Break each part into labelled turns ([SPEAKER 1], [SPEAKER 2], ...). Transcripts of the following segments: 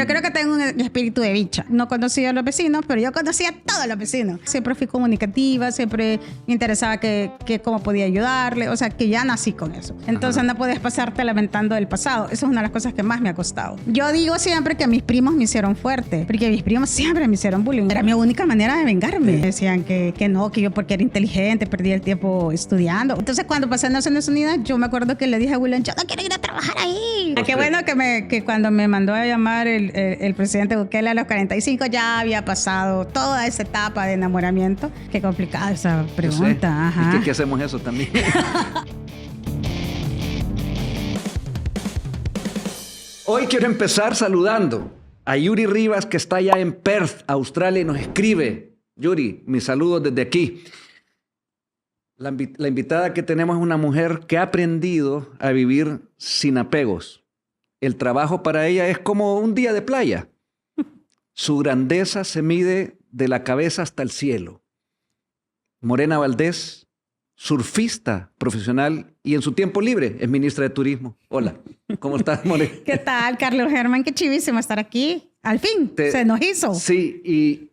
[SPEAKER 1] Pero creo que tengo un espíritu de bicha. No conocía a los vecinos, pero yo conocía a todos los vecinos. Siempre fui comunicativa, siempre me interesaba que cómo podía ayudarle. O sea, que ya nací con eso. Entonces no puedes pasarte lamentando del pasado. Esa es una de las cosas que más me ha costado. Yo digo siempre que mis primos me hicieron fuerte, porque mis primos siempre me hicieron bullying. Era mi única manera de vengarme. Decían que no, que yo porque era inteligente perdí el tiempo estudiando. Entonces cuando pasé a Naciones Unidas, yo me acuerdo que le dije a William, yo no quiero ir a trabajar ahí. Qué bueno que cuando me mandó a llamar el presidente Bukele a los 45 ya había pasado toda esa etapa de enamoramiento. Qué complicada esa pregunta. Ajá.
[SPEAKER 2] ¿Y qué hacemos eso también? Hoy quiero empezar saludando a Yuri Rivas, que está allá en Perth, Australia, y nos escribe. Yuri, mis saludos desde aquí. La invitada que tenemos es una mujer que ha aprendido a vivir sin apegos. El trabajo para ella es como un día de playa. Su grandeza se mide de la cabeza hasta el cielo. Morena Valdés, surfista profesional y en su tiempo libre es ministra de Turismo. Hola, ¿cómo estás, Morena?
[SPEAKER 1] ¿Qué tal, Carlos Germán? Qué chivísimo estar aquí. Al fin, se nos hizo.
[SPEAKER 2] Sí, y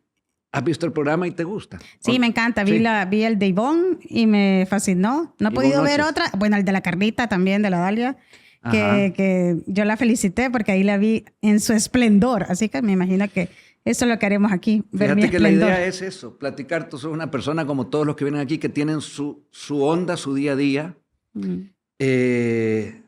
[SPEAKER 2] ¿has visto el programa y te gusta?
[SPEAKER 1] Sí, me encanta. Vi el de Ivonne y me fascinó. No he podido ver otra. Bueno, el de la Carlita también, de la Dalia. Que yo la felicité porque ahí la vi en su esplendor. Así que me imagino que eso es lo que haremos aquí. Ver mi
[SPEAKER 2] Fíjate que
[SPEAKER 1] esplendor.
[SPEAKER 2] la idea es eso, platicar. Tú sos una persona como todos los que vienen aquí que tienen su onda, su día a día,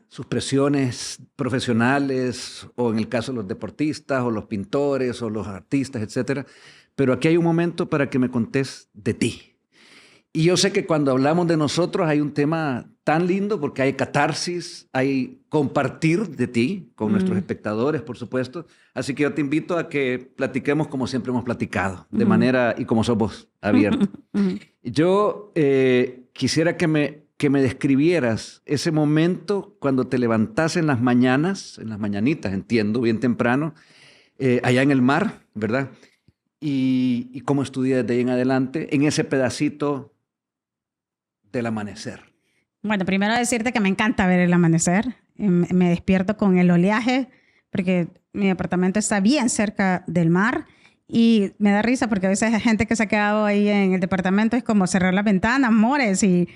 [SPEAKER 2] sus presiones profesionales, o en el caso de los deportistas, o los pintores, o los artistas, etcétera. Pero aquí hay un momento para que me contés de ti. Y yo sé que cuando hablamos de nosotros hay un tema tan lindo porque hay catarsis, hay compartir de ti con nuestros espectadores, por supuesto. Así que yo te invito a que platiquemos como siempre hemos platicado, de manera y como sos vos, abierto. Yo quisiera que me describieras ese momento cuando te levantás en las mañanitas, entiendo, bien temprano, allá en el mar, ¿verdad? Y cómo estudias de ahí en adelante en ese pedacito del amanecer.
[SPEAKER 1] Bueno, primero decirte que me encanta ver el amanecer. Me despierto con el oleaje porque mi apartamento está bien cerca del mar y me da risa porque a veces hay gente que se ha quedado ahí en el departamento, es como cerrar las ventanas, amores, y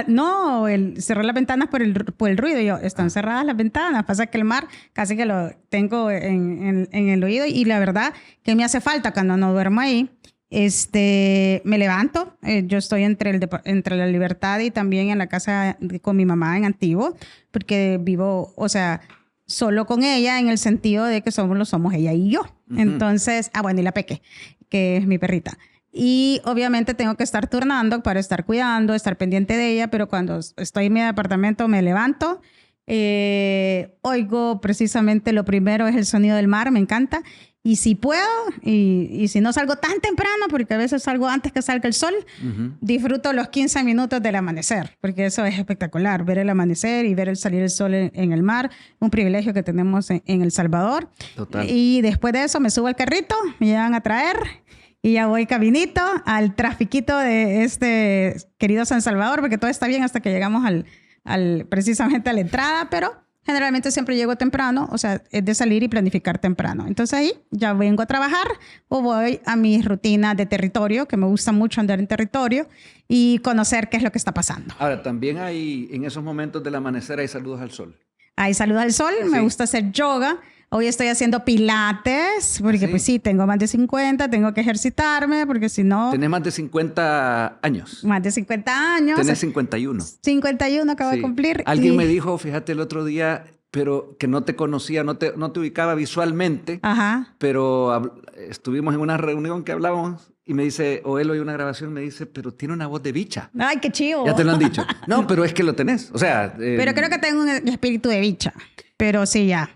[SPEAKER 1] no, cerrar las ventanas por el ruido. Yo, están cerradas las ventanas, pasa que el mar casi que lo tengo en el oído y la verdad que me hace falta cuando no duermo ahí. Me levanto, yo estoy entre la Libertad y también en la casa con mi mamá en Antiguo, porque vivo, o sea, solo con ella en el sentido de que somos ella y yo. Entonces, bueno, y la Peque, que es mi perrita. Y obviamente tengo que estar turnando para estar cuidando, estar pendiente de ella, pero cuando estoy en mi apartamento me levanto, oigo precisamente lo primero es el sonido del mar, me encanta. Y si puedo, y si no salgo tan temprano, porque a veces salgo antes que salga el sol, disfruto los 15 minutos del amanecer, porque eso es espectacular, ver el amanecer y ver el salir el sol en el mar, un privilegio que tenemos en El Salvador.
[SPEAKER 2] Total.
[SPEAKER 1] Y después de eso me subo al carrito, me llevan a traer y ya voy caminito al trafiquito de este querido San Salvador, porque todo está bien hasta que llegamos precisamente a la entrada, pero generalmente siempre llego temprano, o sea, es de salir y planificar temprano. Entonces ahí ya vengo a trabajar o voy a mi rutina de territorio, que me gusta mucho andar en territorio y conocer qué es lo que está pasando.
[SPEAKER 2] Ahora, también hay, en esos momentos del amanecer, hay saludos al sol.
[SPEAKER 1] Hay saludos al sol, me gusta hacer yoga. Hoy estoy haciendo pilates, porque pues sí, tengo más de 50, tengo que ejercitarme, porque si no...
[SPEAKER 2] Tenés más de 50 años.
[SPEAKER 1] Más de 50 años.
[SPEAKER 2] Tenés 51.
[SPEAKER 1] 51 acabo de cumplir.
[SPEAKER 2] Alguien me dijo, fíjate, el otro día, pero que no te conocía, no te ubicaba visualmente, pero estuvimos en una reunión que hablábamos y me dice, o él oye una grabación, me dice, pero tiene una voz de bicha.
[SPEAKER 1] ¡Ay, qué chivo!
[SPEAKER 2] Ya te lo han dicho. No, pero es que lo tenés. O sea...
[SPEAKER 1] pero creo que tengo un espíritu de bicha. Pero sí, ya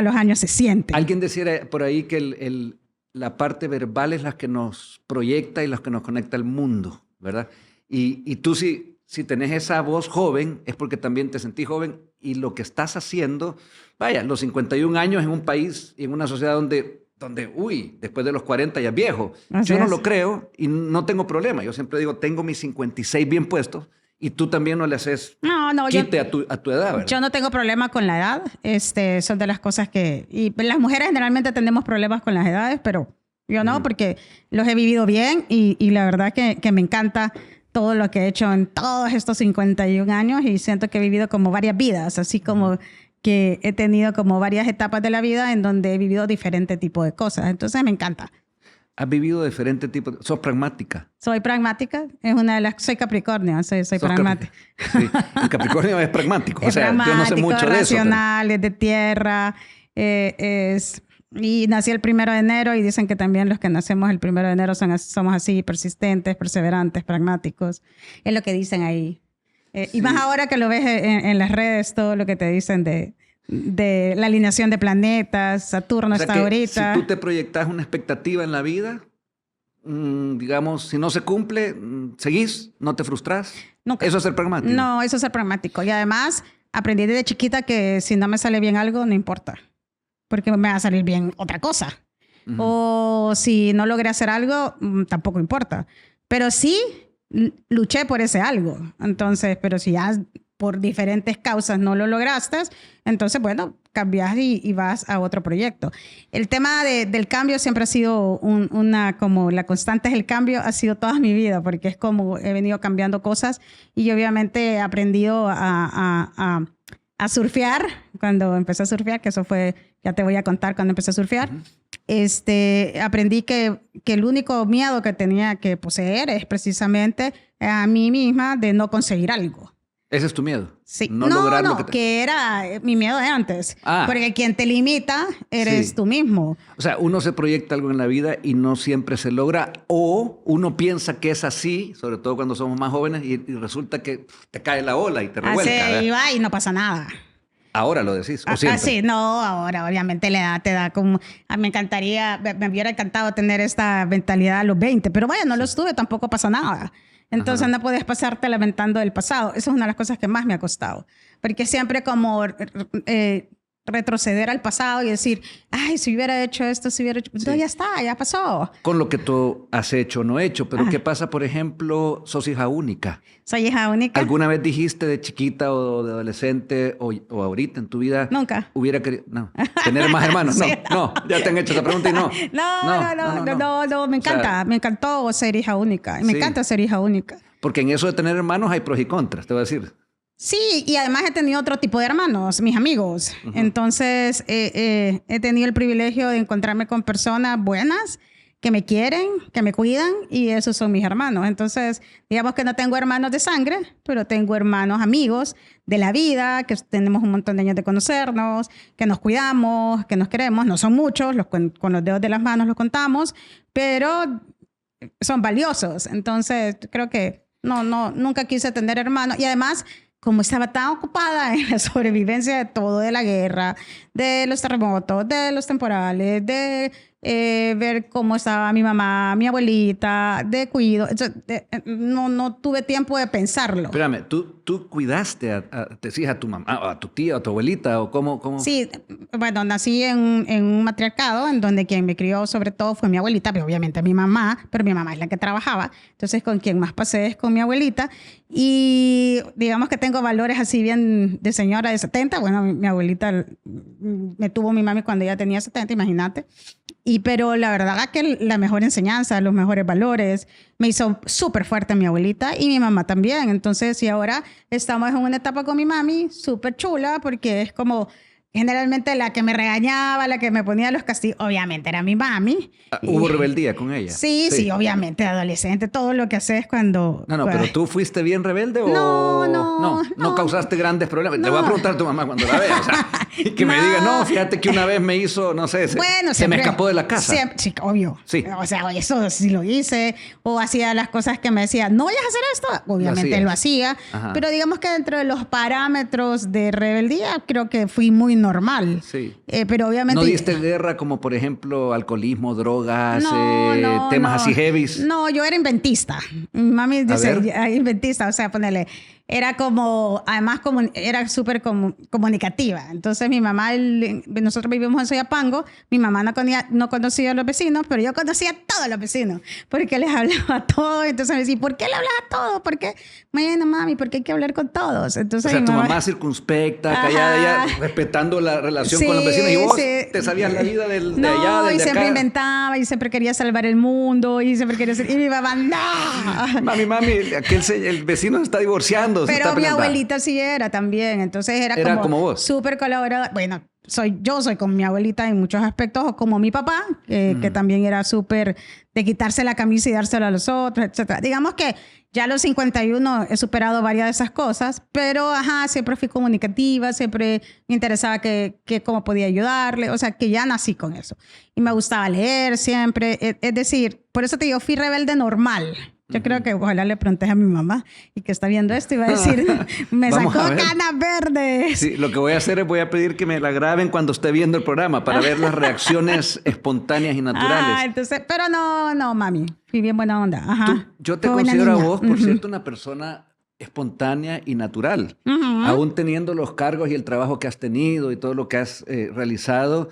[SPEAKER 1] los años se sienten.
[SPEAKER 2] Alguien decía por ahí que la parte verbal es la que nos proyecta y la que nos conecta al mundo, ¿verdad? Y tú si tenés esa voz joven es porque también te sentís joven y lo que estás haciendo, vaya, los 51 años en un país y en una sociedad donde después de los 40 ya es viejo. Yo no lo creo y no tengo problema. Yo siempre digo, tengo mis 56 bien puestos Y tú también no le haces
[SPEAKER 1] No,
[SPEAKER 2] quite a tu edad, ¿verdad?
[SPEAKER 1] Yo no tengo problema con la edad. Son de las cosas que... Y las mujeres generalmente tenemos problemas con las edades, pero yo no, porque los he vivido bien y la verdad que me encanta todo lo que he hecho en todos estos 51 años y siento que he vivido como varias vidas, así como que he tenido como varias etapas de la vida en donde he vivido diferentes tipos de cosas. Entonces me encanta.
[SPEAKER 2] Has vivido diferentes tipos. ¿Sos pragmática?
[SPEAKER 1] Soy pragmática. Es una de las... Soy Capricornio. Soy pragmática.
[SPEAKER 2] Sí. El Capricornio es pragmático.
[SPEAKER 1] Es pragmático,
[SPEAKER 2] yo no sé mucho de eso.
[SPEAKER 1] racional, es de tierra. Y nací el 1 de enero y dicen que también los que nacemos el 1 de enero somos así, persistentes, perseverantes, pragmáticos. Es lo que dicen ahí. Y más ahora que lo ves en las redes, todo lo que te dicen de la alineación de planetas, Saturno está ahorita.
[SPEAKER 2] Si tú te proyectas una expectativa en la vida, digamos, si no se cumple, ¿seguís? ¿No te frustras?
[SPEAKER 1] Nunca.
[SPEAKER 2] ¿Eso es ser pragmático?
[SPEAKER 1] No, eso es ser pragmático. Y además, aprendí desde chiquita que si no me sale bien algo, no importa. Porque me va a salir bien otra cosa. O si no logré hacer algo, tampoco importa. Pero sí luché por ese algo. Entonces, pero si ya por diferentes causas no lo lograste, entonces, bueno, cambias y vas a otro proyecto. El tema del cambio siempre ha sido como la constante es el cambio, ha sido toda mi vida, porque es como he venido cambiando cosas y obviamente he aprendido a surfear, cuando empecé a surfear, que eso fue, ya te voy a contar cuando empecé a surfear, aprendí que el único miedo que tenía que poseer es precisamente a mí misma de no conseguir algo.
[SPEAKER 2] ¿Ese es tu miedo?
[SPEAKER 1] Sí.
[SPEAKER 2] No lograr lo
[SPEAKER 1] que era mi miedo de antes. Porque quien te limita eres tú mismo.
[SPEAKER 2] O sea, uno se proyecta algo en la vida y no siempre se logra, o uno piensa que es así, sobre todo cuando somos más jóvenes, y resulta que te cae la ola y te revuelca.
[SPEAKER 1] Así va y no pasa nada.
[SPEAKER 2] Ahora lo decís, ¿o siempre?
[SPEAKER 1] Sí, no, ahora obviamente la edad te da como... me encantaría, me hubiera encantado tener esta mentalidad a los 20, pero vaya, no los tuve, tampoco pasa nada. Entonces no puedes pasarte lamentando del pasado. Esa es una de las cosas que más me ha costado. Porque siempre como retroceder al pasado y decir, ay, si hubiera hecho esto, si hubiera hecho... Entonces ya está, ya pasó.
[SPEAKER 2] Con lo que tú has hecho o no hecho. Pero ¿qué pasa, por ejemplo, sos hija única?
[SPEAKER 1] Soy hija única.
[SPEAKER 2] ¿Alguna vez dijiste de chiquita o de adolescente o ahorita en tu vida?
[SPEAKER 1] Nunca.
[SPEAKER 2] Hubiera querido... No. ¿Tener más hermanos? Sí, no. Ya te han hecho esa pregunta y no.
[SPEAKER 1] No. Me encanta. O sea, me encantó ser hija única. Me encanta ser hija única.
[SPEAKER 2] Porque en eso de tener hermanos hay pros y contras, te voy a decir.
[SPEAKER 1] Sí, y además he tenido otro tipo de hermanos, mis amigos. Entonces, he tenido el privilegio de encontrarme con personas buenas que me quieren, que me cuidan, y esos son mis hermanos. Entonces, digamos que no tengo hermanos de sangre, pero tengo hermanos amigos de la vida, que tenemos un montón de años de conocernos, que nos cuidamos, que nos queremos. No son muchos, con los dedos de las manos los contamos, pero son valiosos. Entonces, creo que nunca quise tener hermanos. Y además, como estaba tan ocupada en la sobrevivencia de todo, de la guerra, de los terremotos, de los temporales, de ver cómo estaba mi mamá, mi abuelita, de cuido. No tuve tiempo de pensarlo.
[SPEAKER 2] Espérame, ¿tú cuidaste a tu mamá, a tu tía, a tu abuelita o cómo?
[SPEAKER 1] Sí, bueno, nací en un matriarcado en donde quien me crió sobre todo fue mi abuelita, pero obviamente mi mamá, pero mi mamá es la que trabajaba. Entonces con quien más pasé es con mi abuelita y digamos que tengo valores así bien de señora de 70. Bueno, mi abuelita me tuvo mi mami cuando ella tenía 70, imagínate. Pero la verdad que la mejor enseñanza, los mejores valores, me hizo súper fuerte mi abuelita y mi mamá también. Entonces, y ahora estamos en una etapa con mi mami súper chula porque es como generalmente la que me regañaba, la que me ponía los castigos, obviamente era mi mami.
[SPEAKER 2] ¿Hubo rebeldía con ella?
[SPEAKER 1] Sí, obviamente, adolescente, todo lo que haces cuando...
[SPEAKER 2] No, pero ¿tú fuiste bien rebelde o...? No causaste grandes problemas. No. Te voy a preguntar a tu mamá cuando la veas. O sea, y que me diga, no, fíjate que una vez me hizo, no sé, se me escapó de la casa.
[SPEAKER 1] Sí, obvio.
[SPEAKER 2] Sí.
[SPEAKER 1] O sea, eso sí lo hice. O hacía las cosas que me decía, no vayas a hacer esto. Obviamente lo hacía. Pero digamos que dentro de los parámetros de rebeldía, creo que fui muy normal.
[SPEAKER 2] Sí.
[SPEAKER 1] Pero obviamente...
[SPEAKER 2] ¿No diste guerra como, por ejemplo, alcoholismo, drogas,
[SPEAKER 1] No,
[SPEAKER 2] temas así heavies?
[SPEAKER 1] No, yo era inventista. Mi mami dice, inventista, o sea, ponele... Era como, además era súper comunicativa. Entonces mi mamá, nosotros vivimos en Soyapango, mi mamá no conocía a los vecinos, pero yo conocía a todos los vecinos, porque les hablaba a todos. Entonces me decía, ¿por qué le hablas a todos? ¿Por qué? Bueno, mami, porque hay que hablar con todos. Entonces,
[SPEAKER 2] o sea, tu mamá circunspecta, callada, ella respetando la relación con los vecinos, y vos te sabías la vida de allá, del de acá.
[SPEAKER 1] Y siempre inventaba, y siempre quería salvar el mundo, y siempre quería y mi mamá, no.
[SPEAKER 2] Mami, el vecino se está divorciando.
[SPEAKER 1] Pero mi abuelita sí era también, entonces era
[SPEAKER 2] como vos.
[SPEAKER 1] Súper colaboradora. Bueno, yo soy con mi abuelita en muchos aspectos, o como mi papá, que también era súper de quitarse la camisa y dársela a los otros, etc. Digamos que ya a los 51 he superado varias de esas cosas, pero siempre fui comunicativa, siempre me interesaba cómo podía ayudarle, o sea, que ya nací con eso. Y me gustaba leer siempre, es decir, por eso te digo, fui rebelde normal. Yo creo que ojalá le preguntes a mi mamá y que está viendo esto y va a decir, me sacó canas verdes.
[SPEAKER 2] Sí, lo que voy a hacer es voy a pedir que me la graben cuando esté viendo el programa para ver las reacciones espontáneas y naturales.
[SPEAKER 1] Entonces, pero no, mami, fui bien buena onda.
[SPEAKER 2] Yo te considero a vos, por cierto, una persona espontánea y natural. Aún teniendo los cargos y el trabajo que has tenido y todo lo que has realizado,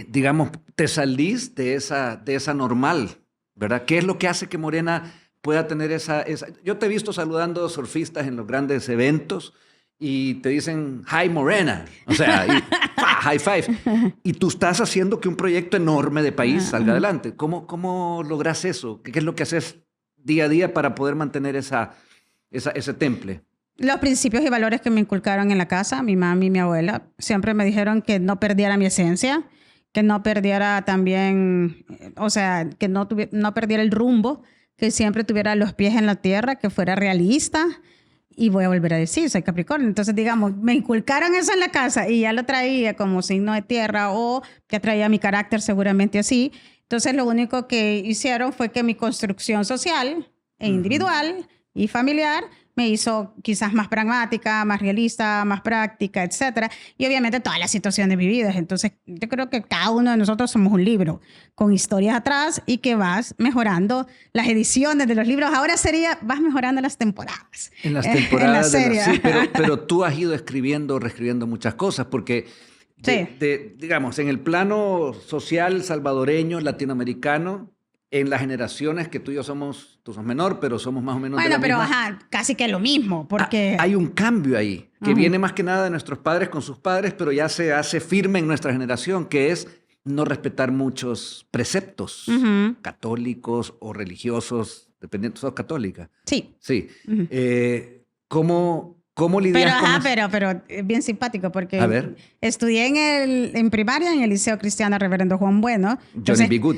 [SPEAKER 2] digamos, te salís de esa normal, ¿verdad? ¿Qué es lo que hace que Morena pueda tener esa... Yo te he visto saludando surfistas en los grandes eventos y te dicen, hi Morena, o sea, high five. Y tú estás haciendo que un proyecto enorme de país salga adelante. ¿Cómo logras eso? ¿Qué es lo que haces día a día para poder mantener ese temple?
[SPEAKER 1] Los principios y valores que me inculcaron en la casa, mi mami y mi abuela, siempre me dijeron que no perdiera mi esencia, que no perdiera también, o sea, que no perdiera el rumbo, que siempre tuviera los pies en la tierra, que fuera realista. Y voy a volver a decir, soy Capricornio. Entonces, digamos, me inculcaron eso en la casa y ya lo traía como signo de tierra, o ya traía mi carácter seguramente así. Entonces, lo único que hicieron fue que mi construcción social e individual y familiar me hizo quizás más pragmática, más realista, más práctica, etcétera. Y obviamente todas las situaciones vividas. Entonces, yo creo que cada uno de nosotros somos un libro con historias atrás y que vas mejorando las ediciones de los libros. Ahora vas mejorando las temporadas.
[SPEAKER 2] En las temporadas.
[SPEAKER 1] En la serie.
[SPEAKER 2] Sí, pero tú has ido reescribiendo muchas cosas porque, digamos, en el plano social salvadoreño, latinoamericano, en las generaciones que tú y yo tú sos menor, pero somos más o menos de la misma.
[SPEAKER 1] Bueno, pero casi que lo mismo, porque...
[SPEAKER 2] Hay un cambio ahí, que viene más que nada de nuestros padres con sus padres, pero ya se hace firme en nuestra generación, que es no respetar muchos preceptos católicos o religiosos, dependiendo, sos católica.
[SPEAKER 1] Sí.
[SPEAKER 2] Sí. ¿Cómo lidias con eso?
[SPEAKER 1] Pero es bien simpático porque estudié en primaria en el Liceo Cristiano Reverendo Juan Bueno.
[SPEAKER 2] Johnny B. Good.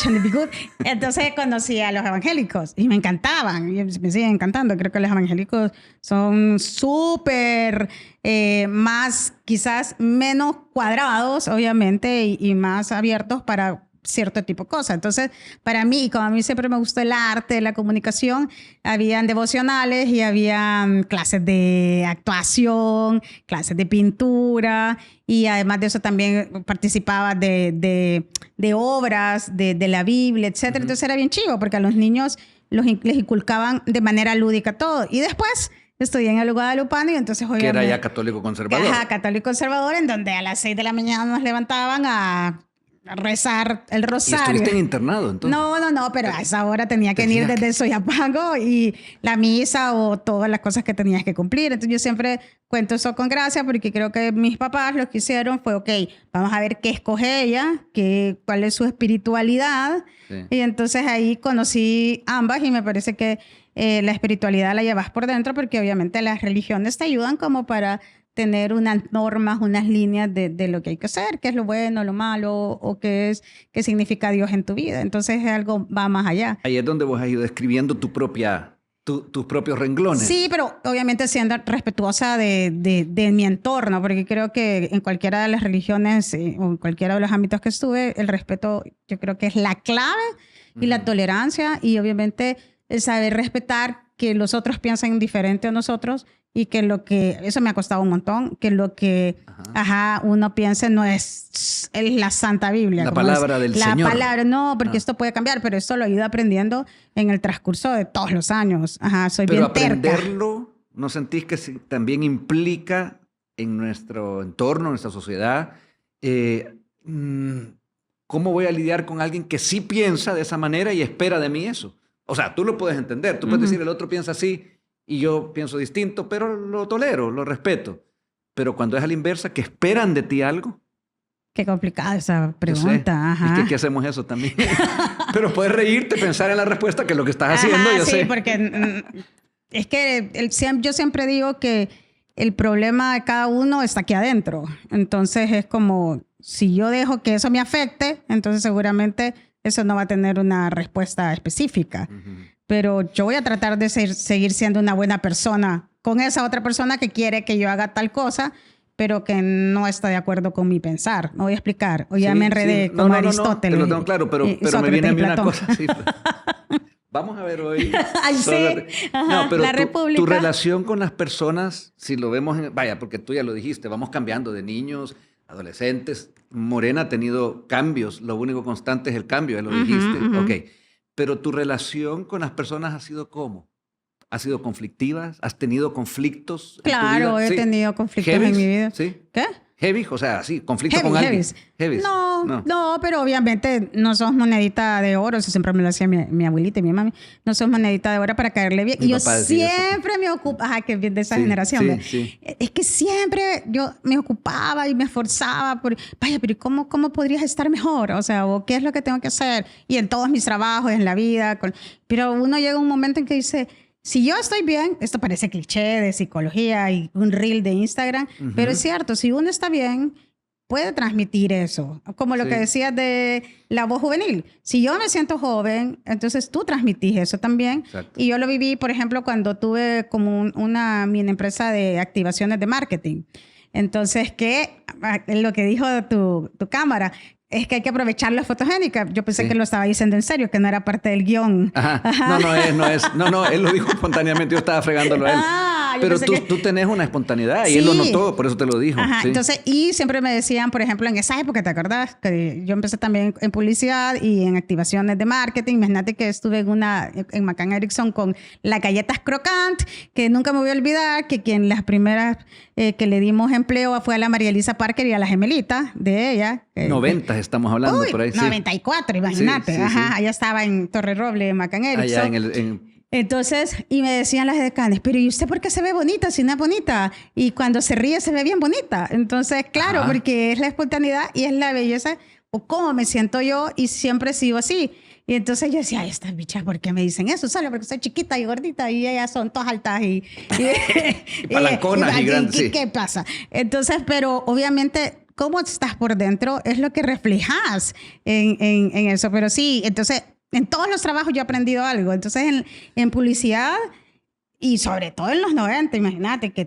[SPEAKER 1] Johnny B. Good. Entonces conocí a los evangélicos y me encantaban. Y me siguen encantando. Creo que los evangélicos son súper más, quizás menos cuadrados, obviamente, y más abiertos para cierto tipo de cosas. Entonces, para mí, como a mí siempre me gustó el arte, la comunicación, habían devocionales y habían clases de actuación, clases de pintura, y además de eso también participaba de obras de la Biblia, etc. Entonces era bien chivo porque a los niños les inculcaban de manera lúdica todo. Y después estudié en el Guadalupano y entonces...
[SPEAKER 2] Que era ya católico conservador.
[SPEAKER 1] Católico conservador, en donde a las 6 de la mañana nos levantaban a rezar el rosario.
[SPEAKER 2] ¿Y estuviste en internado entonces?
[SPEAKER 1] No, pero a esa hora tenía que ir desde Soyapango y la misa o todas las cosas que tenías que cumplir. Entonces yo siempre cuento eso con gracia porque creo que mis papás lo que hicieron fue, ok, vamos a ver qué escoge ella, cuál es su espiritualidad. Sí. Y entonces ahí conocí ambas y me parece que la espiritualidad la llevas por dentro porque obviamente las religiones te ayudan como para tener unas normas, unas líneas de lo que hay que hacer, qué es lo bueno, lo malo, o qué significa Dios en tu vida. Entonces algo va más allá.
[SPEAKER 2] Ahí es donde vos has ido escribiendo tus propios renglones.
[SPEAKER 1] Sí, pero obviamente siendo respetuosa de mi entorno, porque creo que en cualquiera de las religiones o en cualquiera de los ámbitos que estuve, el respeto yo creo que es la clave y la tolerancia y obviamente el saber respetar que los otros piensen diferente a nosotros y que eso me ha costado un montón, que lo que uno piense no es la Santa Biblia.
[SPEAKER 2] La palabra del Señor.
[SPEAKER 1] La palabra, no, porque esto puede cambiar, pero esto lo he ido aprendiendo en el transcurso de todos los años. Soy
[SPEAKER 2] pero
[SPEAKER 1] bien terca.
[SPEAKER 2] Pero aprenderlo, ¿no sentís que también implica en nuestro entorno, en nuestra sociedad, cómo voy a lidiar con alguien que sí piensa de esa manera y espera de mí eso? O sea, tú lo puedes entender, tú puedes decir, el otro piensa así y yo pienso distinto, pero lo tolero, lo respeto. Pero cuando es a la inversa, que esperan de ti algo.
[SPEAKER 1] Qué complicada esa pregunta.
[SPEAKER 2] Es que aquí hacemos eso también. Pero puedes reírte, pensar en la respuesta, que es lo que estás haciendo, yo sé.
[SPEAKER 1] Sí, porque es que yo siempre digo que el problema de cada uno está aquí adentro. Entonces es como, si yo dejo que eso me afecte, entonces seguramente eso no va a tener una respuesta específica. Pero yo voy a tratar de seguir siendo una buena persona con esa otra persona que quiere que yo haga tal cosa, pero que no está de acuerdo con mi pensar. No voy a explicar. O ya me enredé como Aristóteles.
[SPEAKER 2] No, te lo tengo claro, pero me viene a mí una cosa. Sí, vamos a ver hoy. Pero
[SPEAKER 1] la República.
[SPEAKER 2] Tu relación con las personas, si lo vemos, vaya, porque tú ya lo dijiste, vamos cambiando de niños, adolescentes. Morena ha tenido cambios, lo único constante es el cambio, ya lo dijiste. Ok, pero tu relación con las personas ha sido ¿cómo? ¿Ha sido conflictiva? ¿Has tenido conflictos en tu vida?
[SPEAKER 1] Claro, he tenido conflictos en mi vida.
[SPEAKER 2] ¿Sí?
[SPEAKER 1] ¿Qué?
[SPEAKER 2] Heavy, o sea, sí, conflicto con alguien. Heavies.
[SPEAKER 1] No, pero obviamente no sos monedita de oro. Eso siempre me lo decía mi abuelita y mi mami. No sos monedita de oro para caerle bien. Y yo siempre me ocupaba, que bien de esa generación. Sí. Es que siempre yo me ocupaba y me esforzaba por, vaya, pero ¿cómo podrías estar mejor? O sea, ¿o qué es lo que tengo que hacer? Y en todos mis trabajos, en la vida. Pero uno llega a un momento en que dice, si yo estoy bien, esto parece cliché de psicología y un reel de Instagram, pero es cierto, si uno está bien, puede transmitir eso. Como lo que decías de la voz juvenil. Si yo me siento joven, entonces tú transmitís eso también. Exacto. Y yo lo viví, por ejemplo, cuando tuve como una mini empresa de activaciones de marketing. Entonces, lo que dijo tu cámara, es que hay que aprovechar la fotogénica. Yo pensé que lo estaba diciendo en serio, que no era parte del guión.
[SPEAKER 2] No, él lo dijo espontáneamente, yo estaba fregándolo a él. Pero tú tenés una espontaneidad y él lo notó, por eso te lo dijo. Sí.
[SPEAKER 1] Entonces, y siempre me decían, por ejemplo, en esa época, ¿te acordás? Que yo empecé también en publicidad y en activaciones de marketing. Imagínate que estuve en McCann Erickson con las galletas Crocant, que nunca me voy a olvidar, que quien las primeras que le dimos empleo fue a la María Elisa Parker y a la gemelita de ella.
[SPEAKER 2] 90 estamos hablando por ahí.
[SPEAKER 1] 94, imagínate. Sí. Allá estaba en Torre Roble, McCann Erickson.
[SPEAKER 2] Allá
[SPEAKER 1] Entonces, y me decían las decanes, pero ¿y usted por qué se ve bonita si no es bonita? Y cuando se ríe se ve bien bonita. Entonces, claro, porque es la espontaneidad y es la belleza o cómo me siento yo y siempre he sido así. Y entonces yo decía, ay, estas bichas, ¿por qué me dicen eso? Solo porque soy chiquita y gordita y ellas son todas altas y
[SPEAKER 2] palanconas y grandes.
[SPEAKER 1] ¿Qué pasa? Entonces, pero obviamente, cómo estás por dentro es lo que reflejas en eso. Pero sí, entonces, en todos los trabajos yo he aprendido algo. Entonces, en publicidad y sobre todo en los 90, imagínate que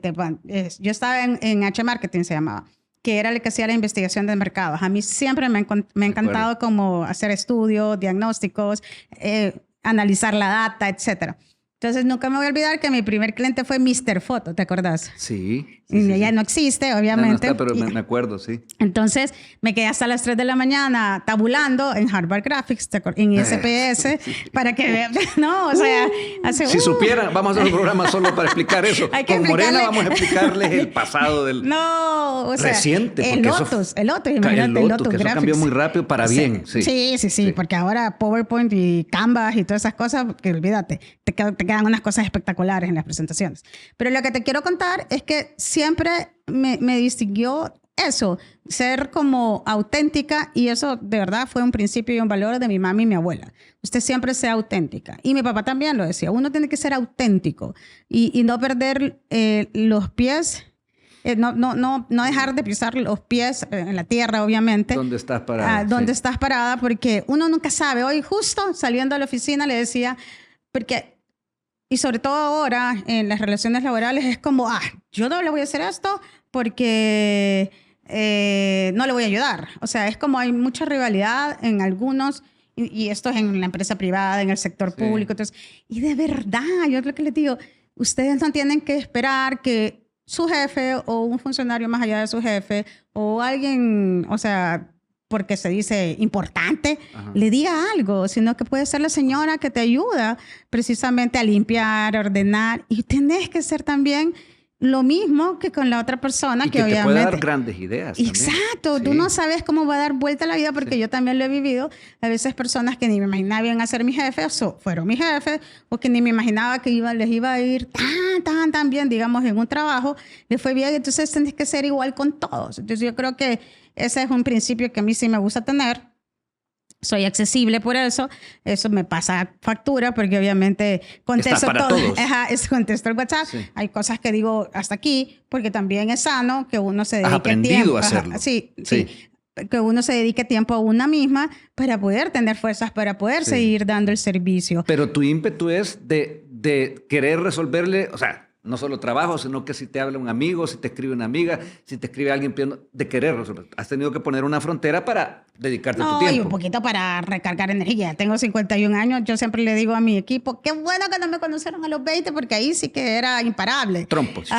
[SPEAKER 1] yo estaba en H-Marketing, se llamaba, que era el que hacía la investigación de mercados. A mí siempre me ha encantado como hacer estudios, diagnósticos, analizar la data, etcétera. Entonces, nunca me voy a olvidar que mi primer cliente fue Mr. Photo, ¿te acordás?
[SPEAKER 2] Sí.
[SPEAKER 1] Ya no existe, obviamente.
[SPEAKER 2] No está, pero me acuerdo, sí.
[SPEAKER 1] Entonces, me quedé hasta las 3 de la mañana tabulando en Harvard Graphics, en ISPS, para que vean, no, o sea,
[SPEAKER 2] si supieran, vamos a hacer un programa solo para explicar eso. Con Morena vamos a explicarles el pasado del reciente.
[SPEAKER 1] El Lotus, imagínate, el Lotus
[SPEAKER 2] que
[SPEAKER 1] Graphics.
[SPEAKER 2] Eso cambió muy rápido para bien.
[SPEAKER 1] Sí, porque ahora PowerPoint y Canvas y todas esas cosas, que olvídate, te quedan unas cosas espectaculares en las presentaciones. Pero lo que te quiero contar es que siempre me distinguió eso, ser como auténtica, y eso de verdad fue un principio y un valor de mi mami y mi abuela. Usted siempre sea auténtica. Y mi papá también lo decía, uno tiene que ser auténtico y no perder los pies, no dejar de pisar los pies en la tierra, obviamente.
[SPEAKER 2] ¿Dónde estás parada?
[SPEAKER 1] ¿Dónde estás parada? Porque uno nunca sabe. Hoy justo saliendo a la oficina le decía, porque... Y sobre todo ahora en las relaciones laborales es como, yo no le voy a hacer esto porque no le voy a ayudar. O sea, es como hay mucha rivalidad en algunos y esto es en la empresa privada, en el sector público. Entonces, y de verdad, yo es lo que les digo, ustedes no tienen que esperar que su jefe o un funcionario más allá de su jefe o alguien, o sea, porque se dice importante, le diga algo, sino que puede ser la señora que te ayuda precisamente a limpiar, a ordenar, y tenés que ser también lo mismo que con la otra persona,
[SPEAKER 2] y que te puede dar grandes ideas.
[SPEAKER 1] Exacto, tú no sabes cómo va a dar vuelta la vida, porque yo también lo he vivido. A veces personas que ni me imaginaba iban a ser mi jefe, o fueron mi jefe, o que ni me imaginaba que les iba a ir tan bien, digamos, en un trabajo, les fue bien, entonces tenés que ser igual con todos. Entonces yo creo que ese es un principio que a mí sí me gusta tener. Soy accesible por eso. Eso me pasa factura porque obviamente contesto todo. Contesto el WhatsApp. Sí. Hay cosas que digo hasta aquí porque también es sano que uno se dedique
[SPEAKER 2] tiempo. Has aprendido a hacerlo.
[SPEAKER 1] Sí. Que uno se dedique tiempo a una misma para poder tener fuerzas, para poder seguir dando el servicio.
[SPEAKER 2] Pero tu ímpetu es de querer resolverle, o sea, no solo trabajo, sino que si te habla un amigo, si te escribe una amiga, si te escribe alguien pidiendo, de querer resolver. Has tenido que poner una frontera para dedicarte tu tiempo.
[SPEAKER 1] Y un poquito para recargar energía. Tengo 51 años. Yo siempre le digo a mi equipo, qué bueno que no me conocieron a los 20, porque ahí sí que era imparable.
[SPEAKER 2] Trompos.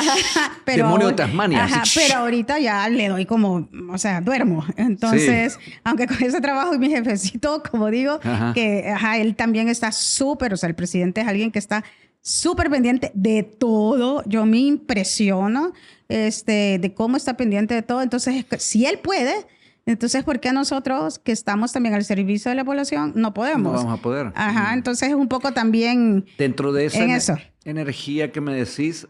[SPEAKER 2] Demonio de Tasmania.
[SPEAKER 1] Pero ahorita ya le doy como, o sea, duermo. Entonces, aunque con ese trabajo y mi jefecito, como digo, que él también está súper, o sea, el presidente es alguien que está súper pendiente de todo. Yo me impresiono de cómo está pendiente de todo. Entonces, si él puede, entonces, ¿por qué nosotros que estamos también al servicio de la población no podemos?
[SPEAKER 2] No vamos a poder.
[SPEAKER 1] Entonces es un poco también
[SPEAKER 2] dentro de esa energía que me decís,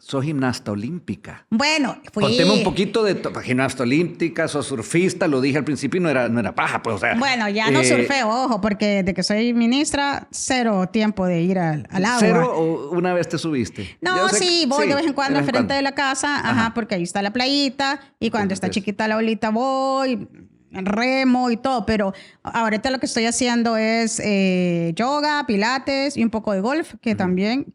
[SPEAKER 2] sos gimnasta olímpica.
[SPEAKER 1] Bueno,
[SPEAKER 2] Conteme un poquito de gimnasta olímpica, sos surfista, lo dije al principio y no era paja, pues, o sea.
[SPEAKER 1] Bueno, ya no surfeo, ojo, porque de que soy ministra, cero tiempo de ir al agua.
[SPEAKER 2] ¿Cero o una vez te subiste?
[SPEAKER 1] No, sí, voy de vez en cuando al frente de la casa, porque ahí está la playita, y cuando está chiquita la bolita voy, remo y todo, pero ahorita lo que estoy haciendo es yoga, pilates y un poco de golf, que también,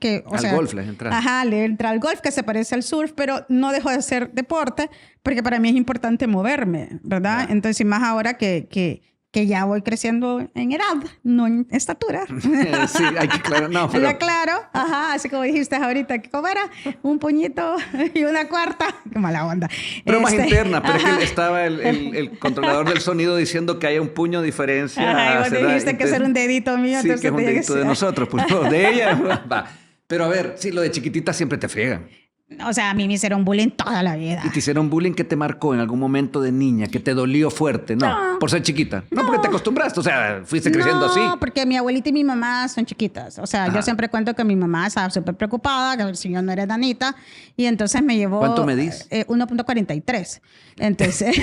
[SPEAKER 2] golf les entra.
[SPEAKER 1] Le entra al golf, que se parece al surf, pero no dejo de hacer deporte, porque para mí es importante moverme, ¿verdad? Entonces, y más ahora que ya voy creciendo en edad, no en estatura.
[SPEAKER 2] Sí, hay que aclarar. No, pero...
[SPEAKER 1] Ya claro, así como dijiste ahorita, que como era un puñito y una cuarta, qué mala onda.
[SPEAKER 2] Pero más interna, pero es que estaba el controlador del sonido diciendo que haya un puño de diferencia.
[SPEAKER 1] Y vos dijiste que ese era un dedito mío.
[SPEAKER 2] Sí, que es un dedito de nosotros, pues no, de ella. Va. Pero a ver, sí, lo de chiquitita siempre te friegan.
[SPEAKER 1] O sea, a mí me hicieron bullying toda la vida.
[SPEAKER 2] ¿Y te hicieron bullying que te marcó en algún momento de niña, que te dolió fuerte? No, por ser chiquita. No, porque te acostumbraste, o sea, fuiste creciendo así.
[SPEAKER 1] No, porque mi abuelita y mi mamá son chiquitas. O sea, yo siempre cuento que mi mamá estaba súper preocupada, que a ver si yo no era enanita, y entonces me llevó...
[SPEAKER 2] ¿Cuánto medís?
[SPEAKER 1] 1.43. Entonces...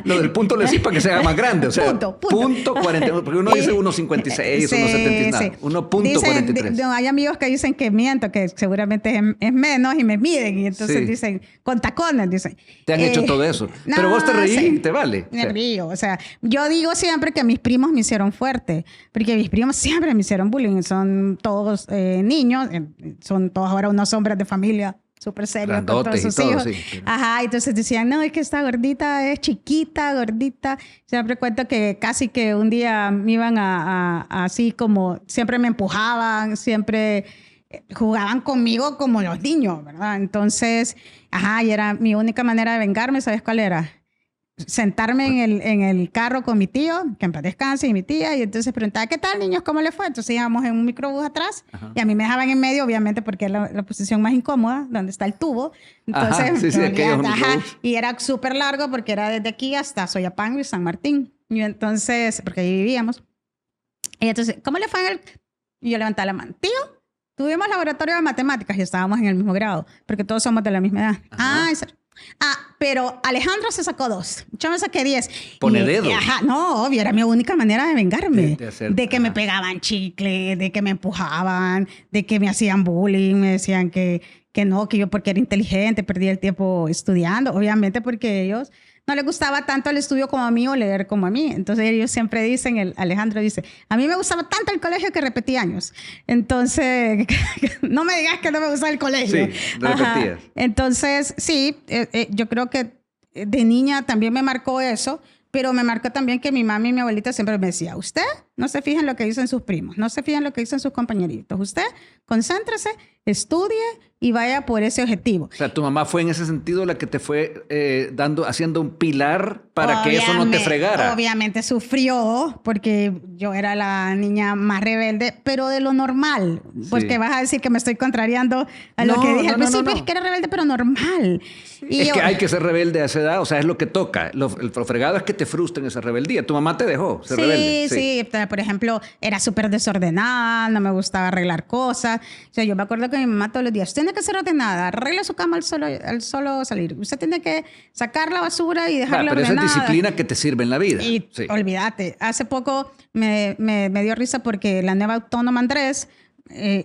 [SPEAKER 2] Lo del punto le decís para que sea más grande, o sea, punto 41, porque uno dice 1.56, 1.70, 1.43.
[SPEAKER 1] No, hay amigos que dicen que miento, que seguramente es menos y me miden, y entonces dicen, con tacones, dicen.
[SPEAKER 2] Te han hecho todo eso.
[SPEAKER 1] No,
[SPEAKER 2] pero vos te reís y te vale.
[SPEAKER 1] Me río, o sea, yo digo siempre que mis primos me hicieron fuerte, porque mis primos siempre me hicieron bullying, son todos niños, son todos ahora unos hombres de familia súper serios con todos sus hijos. Sí, pero... entonces decían, no, es que esta gordita es chiquita, gordita. Siempre cuento que casi que un día me iban así como, siempre me empujaban, siempre jugaban conmigo como los niños, ¿verdad? Entonces, y era mi única manera de vengarme, ¿sabes cuál era? Sentarme en el carro con mi tío, que en paz descanse, y mi tía, y entonces preguntaba, ¿qué tal, niños? ¿Cómo les fue? Entonces íbamos en un microbús atrás, y a mí me dejaban en medio, obviamente, porque es la posición más incómoda, donde está el tubo. Entonces, y era súper largo, porque era desde aquí hasta Soyapango y San Martín. Y entonces, porque ahí vivíamos. Y entonces, ¿cómo le fue? Y yo levantaba la mano, tío, tuvimos laboratorio de matemáticas y estábamos en el mismo grado, porque todos somos de la misma edad. Pero Alejandro se sacó 2. Yo me saqué 10.
[SPEAKER 2] Pone dedo.
[SPEAKER 1] No, obvio, era mi única manera de vengarme. De que me pegaban chicle, de que me empujaban, de que me hacían bullying, me decían que no, que yo porque era inteligente perdía el tiempo estudiando. Obviamente porque ellos no les gustaba tanto el estudio como a mí o leer como a mí. Entonces ellos siempre dicen, Alejandro dice, a mí me gustaba tanto el colegio que repetí años. Entonces, no me digas que no me gustaba el colegio.
[SPEAKER 2] Sí, repetías.
[SPEAKER 1] Entonces, sí, yo creo que de niña también me marcó eso, Pero me marcó también que mi mami y mi abuelita siempre me decía, usted no se fija en lo que dicen sus primos, no se fija en lo que dicen sus compañeritos. Usted concéntrese, estudie y vaya por ese objetivo.
[SPEAKER 2] O sea, tu mamá fue en ese sentido la que te fue haciendo un pilar para que eso no te fregara.
[SPEAKER 1] Obviamente sufrió porque yo era la niña más rebelde, pero de lo normal. Sí. Porque vas a decir que me estoy contrariando a lo que dije al principio. Es que era rebelde, pero normal.
[SPEAKER 2] Y es que hay que ser rebelde a esa edad, o sea, es lo que toca. El fregado es que te frustren esa rebeldía. Tu mamá te dejó ser rebelde.
[SPEAKER 1] Sí. Por ejemplo, era súper desordenada, no me gustaba arreglar cosas. O sea, yo me acuerdo que mi mamá todos los días, tiene que ser ordenada, arregle su cama al solo salir. Usted tiene que sacar la basura y dejarla ordenada.
[SPEAKER 2] Pero esa es disciplina que te sirve en la vida.
[SPEAKER 1] Y olvídate, hace poco me dio risa porque la nueva autónoma Andrés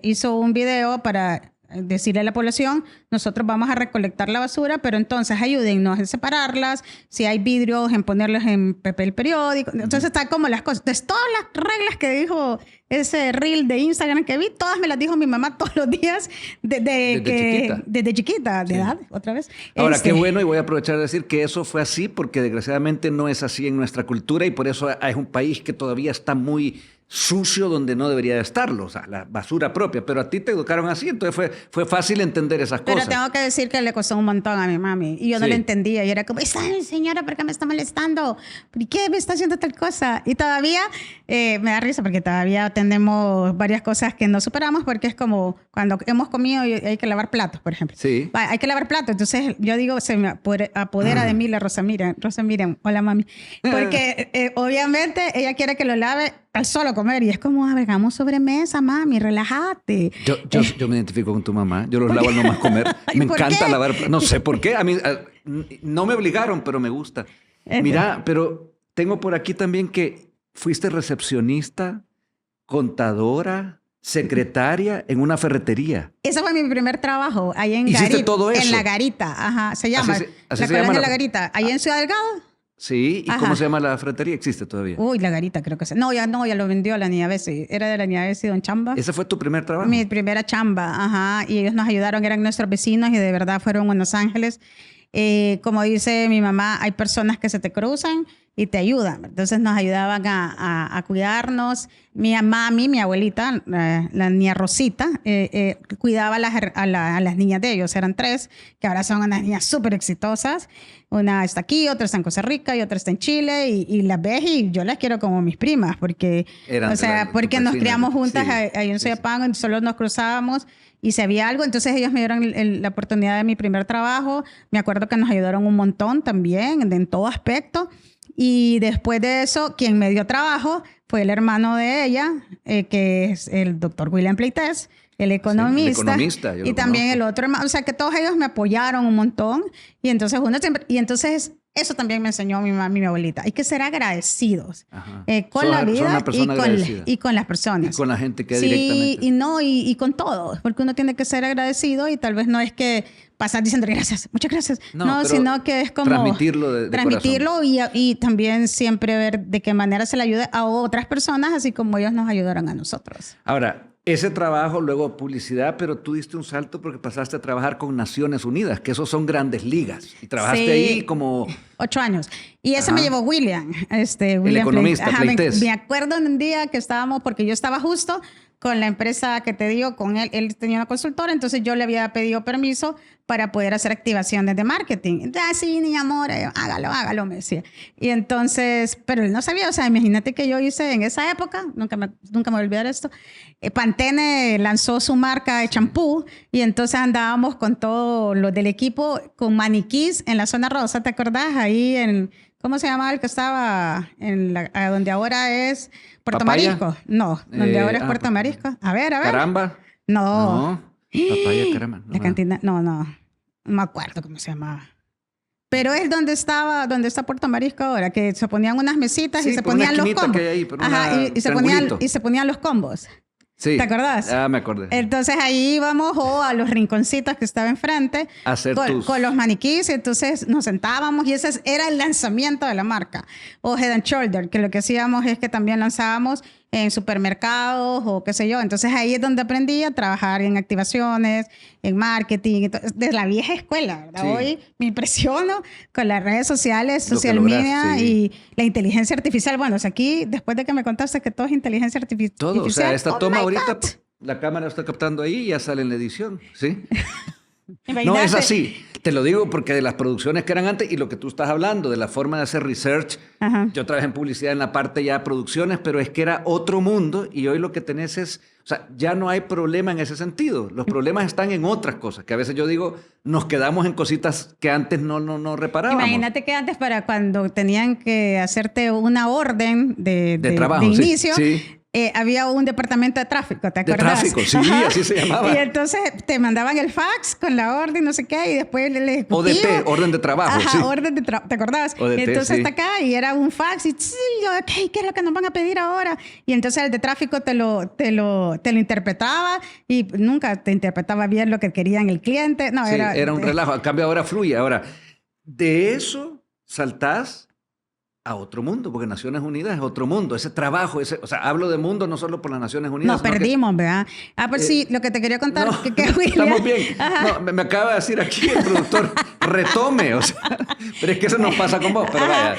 [SPEAKER 1] hizo un video para decirle a la población, nosotros vamos a recolectar la basura, pero entonces ayúdennos en separarlas, si hay vidrios, en ponerlos en papel periódico. Entonces está como las cosas. Entonces todas las reglas que dijo ese reel de Instagram que vi, todas me las dijo mi mamá todos los días desde chiquita, de edad, otra vez.
[SPEAKER 2] Ahora, qué bueno, y voy a aprovechar de decir que eso fue así porque desgraciadamente no es así en nuestra cultura y por eso es un país que todavía está muy sucio donde no debería de estarlo, o sea, la basura propia, pero a ti te educaron así, entonces fue fácil entender esas cosas.
[SPEAKER 1] Pero tengo que decir que le costó un montón a mi mami y yo no le entendía y era como, señora, ¿por qué me está molestando? ¿Por qué me está haciendo tal cosa? Y todavía me da risa porque todavía tenemos varias cosas que no superamos porque es como cuando hemos comido y hay que lavar platos, por ejemplo.
[SPEAKER 2] Sí.
[SPEAKER 1] Hay que lavar platos, entonces yo digo, se me apodera de mí la Rosa Miriam, hola mami, porque obviamente ella quiere que lo lave al solo comer y es como, hagamos sobremesa, mami, relájate.
[SPEAKER 2] Yo me identifico con tu mamá, yo los lavo al nomás comer. Me encanta lavar, no sé por qué, a mí no me obligaron, pero me gusta. Mira, pero tengo por aquí también que fuiste recepcionista, contadora, secretaria en una ferretería.
[SPEAKER 1] Ese fue mi primer trabajo, ahí en
[SPEAKER 2] ¿Hiciste
[SPEAKER 1] Garita,
[SPEAKER 2] todo eso?
[SPEAKER 1] En La Garita, ajá, se llama.
[SPEAKER 2] Así se llama
[SPEAKER 1] La Garita, ahí en Ciudad Delgado.
[SPEAKER 2] Sí, ¿y cómo se llama la ferretería? ¿Existe todavía?
[SPEAKER 1] Uy, La Garita creo que sí. No, ya lo vendió la niña Bessie. Era de la niña Bessie, don Chamba.
[SPEAKER 2] ¿Ese fue tu primer trabajo?
[SPEAKER 1] Mi primera chamba, ajá. Y ellos nos ayudaron, eran nuestros vecinos y de verdad fueron buenos ángeles. Como dice mi mamá, hay personas que se te cruzan y te ayudan. Entonces nos ayudaban a cuidarnos. Mi mami, mi abuelita, la niña Rosita, cuidaba a las niñas de ellos. Eran 3, que ahora son unas niñas súper exitosas. Una está aquí, otra está en Costa Rica y otra está en Chile. Y las ves y yo las quiero como mis primas porque, porque nos criamos juntas ahí en Soyapango, solo nos cruzábamos. Y si había algo, entonces ellos me dieron la oportunidad de mi primer trabajo. Me acuerdo que nos ayudaron un montón también, en todo aspecto. Y después de eso, quien me dio trabajo fue el hermano de ella, que es el doctor William Pleites, el economista.
[SPEAKER 2] Sí, el economista,
[SPEAKER 1] y también el otro hermano. O sea, que todos ellos me apoyaron un montón. Y entonces eso también me enseñó mi mamá y mi abuelita. Hay que ser agradecidos con la vida y con las personas.
[SPEAKER 2] Y con la gente que directamente.
[SPEAKER 1] Y con todos, porque uno tiene que ser agradecido y tal vez no es que pasar diciendo gracias, muchas gracias. No, sino que es como
[SPEAKER 2] transmitirlo de
[SPEAKER 1] transmitirlo y también siempre ver de qué manera se le ayude a otras personas, así como ellos nos ayudaron a nosotros.
[SPEAKER 2] Ahora, ese trabajo, luego publicidad, pero tú diste un salto porque pasaste a trabajar con Naciones Unidas, que esos son grandes ligas. Y trabajaste ahí como
[SPEAKER 1] 8 años. Y ese me llevó William.
[SPEAKER 2] El economista, Pleites.
[SPEAKER 1] Me acuerdo en un día que estábamos, porque yo estaba justo con la empresa que te digo, con él tenía una consultora, entonces yo le había pedido permiso para poder hacer activaciones de marketing. Sí, mi amor, hágalo, me decía. Y entonces, pero él no sabía, o sea, imagínate que yo hice en esa época, nunca me voy a olvidar esto, Pantene lanzó su marca de champú y entonces andábamos con todos los del equipo con maniquís en la zona rosa, ¿te acordás? Ahí en, ¿cómo se llamaba el que estaba donde ahora es Puerto Marisco? No, donde ahora es Puerto Marisco. A ver.
[SPEAKER 2] Caramba.
[SPEAKER 1] No.
[SPEAKER 2] Papaya, caramba.
[SPEAKER 1] La cantina, no me acuerdo cómo se llamaba. Pero es donde está Puerto Marisco ahora, que se ponían unas mesitas y se ponían los combos. Y se ponían los combos.
[SPEAKER 2] Sí.
[SPEAKER 1] ¿Te acordás?
[SPEAKER 2] Me acordé.
[SPEAKER 1] Entonces ahí íbamos a los rinconcitos que estaba enfrente con los maniquís. Entonces nos sentábamos y ese era el lanzamiento de la marca. O Head and Shoulder, que lo que hacíamos es que también lanzábamos en supermercados o qué sé yo. Entonces ahí es donde aprendí a trabajar en activaciones, en marketing, desde la vieja escuela, ¿verdad?
[SPEAKER 2] Sí.
[SPEAKER 1] Hoy me impresiono con las redes sociales,
[SPEAKER 2] Lo que
[SPEAKER 1] social
[SPEAKER 2] lograste,
[SPEAKER 1] media
[SPEAKER 2] sí.
[SPEAKER 1] y la inteligencia artificial. Bueno, o sea, aquí, después de que me contaste que todo es inteligencia artificial.
[SPEAKER 2] Todo, o sea, esta
[SPEAKER 1] oh
[SPEAKER 2] toma
[SPEAKER 1] my
[SPEAKER 2] ahorita,
[SPEAKER 1] God.
[SPEAKER 2] la cámara está captando ahí y ya sale en la edición, ¿sí? No,
[SPEAKER 1] Imagínate.
[SPEAKER 2] es así. Te lo digo porque de las producciones que eran antes y lo que tú estás hablando, de la forma de hacer research,
[SPEAKER 1] Ajá.
[SPEAKER 2] yo trabajé en publicidad en la parte ya de producciones, pero es que era otro mundo y hoy lo que tenés es, o sea, ya no hay problema en ese sentido. Los problemas están en otras cosas, que a veces yo digo, nos quedamos en cositas que antes no reparábamos.
[SPEAKER 1] Imagínate que antes para cuando tenían que hacerte una orden de
[SPEAKER 2] trabajo,
[SPEAKER 1] de
[SPEAKER 2] sí,
[SPEAKER 1] inicio,
[SPEAKER 2] sí.
[SPEAKER 1] Había un departamento de tráfico, ¿te
[SPEAKER 2] De
[SPEAKER 1] acuerdas?
[SPEAKER 2] tráfico, sí,
[SPEAKER 1] Ajá.
[SPEAKER 2] así se llamaba.
[SPEAKER 1] Y entonces te mandaban el fax con la orden, no sé qué, y después el ejecutivo...
[SPEAKER 2] ODT, orden de trabajo,
[SPEAKER 1] Ajá,
[SPEAKER 2] sí.
[SPEAKER 1] orden de trabajo, ¿te acordabas?
[SPEAKER 2] ODT,
[SPEAKER 1] Y entonces
[SPEAKER 2] sí.
[SPEAKER 1] hasta acá y era un fax y sí, yo, ok, ¿qué es lo que nos van a pedir ahora? Y entonces el de tráfico te lo interpretaba y nunca te interpretaba bien lo que querían el cliente. No,
[SPEAKER 2] Sí, era un relajo. A cambio ahora fluye. Ahora, de eso saltás a otro mundo, porque Naciones Unidas es otro mundo. Ese trabajo, o sea, hablo de mundo no solo por las Naciones Unidas.
[SPEAKER 1] Nos perdimos, ¿verdad? Ah, pues sí, lo que te quería contar.
[SPEAKER 2] No,
[SPEAKER 1] que William,
[SPEAKER 2] estamos bien. No, me acaba de decir aquí el productor, retome. O sea, pero es que eso nos pasa con vos. Pero
[SPEAKER 1] Ajá,
[SPEAKER 2] vaya.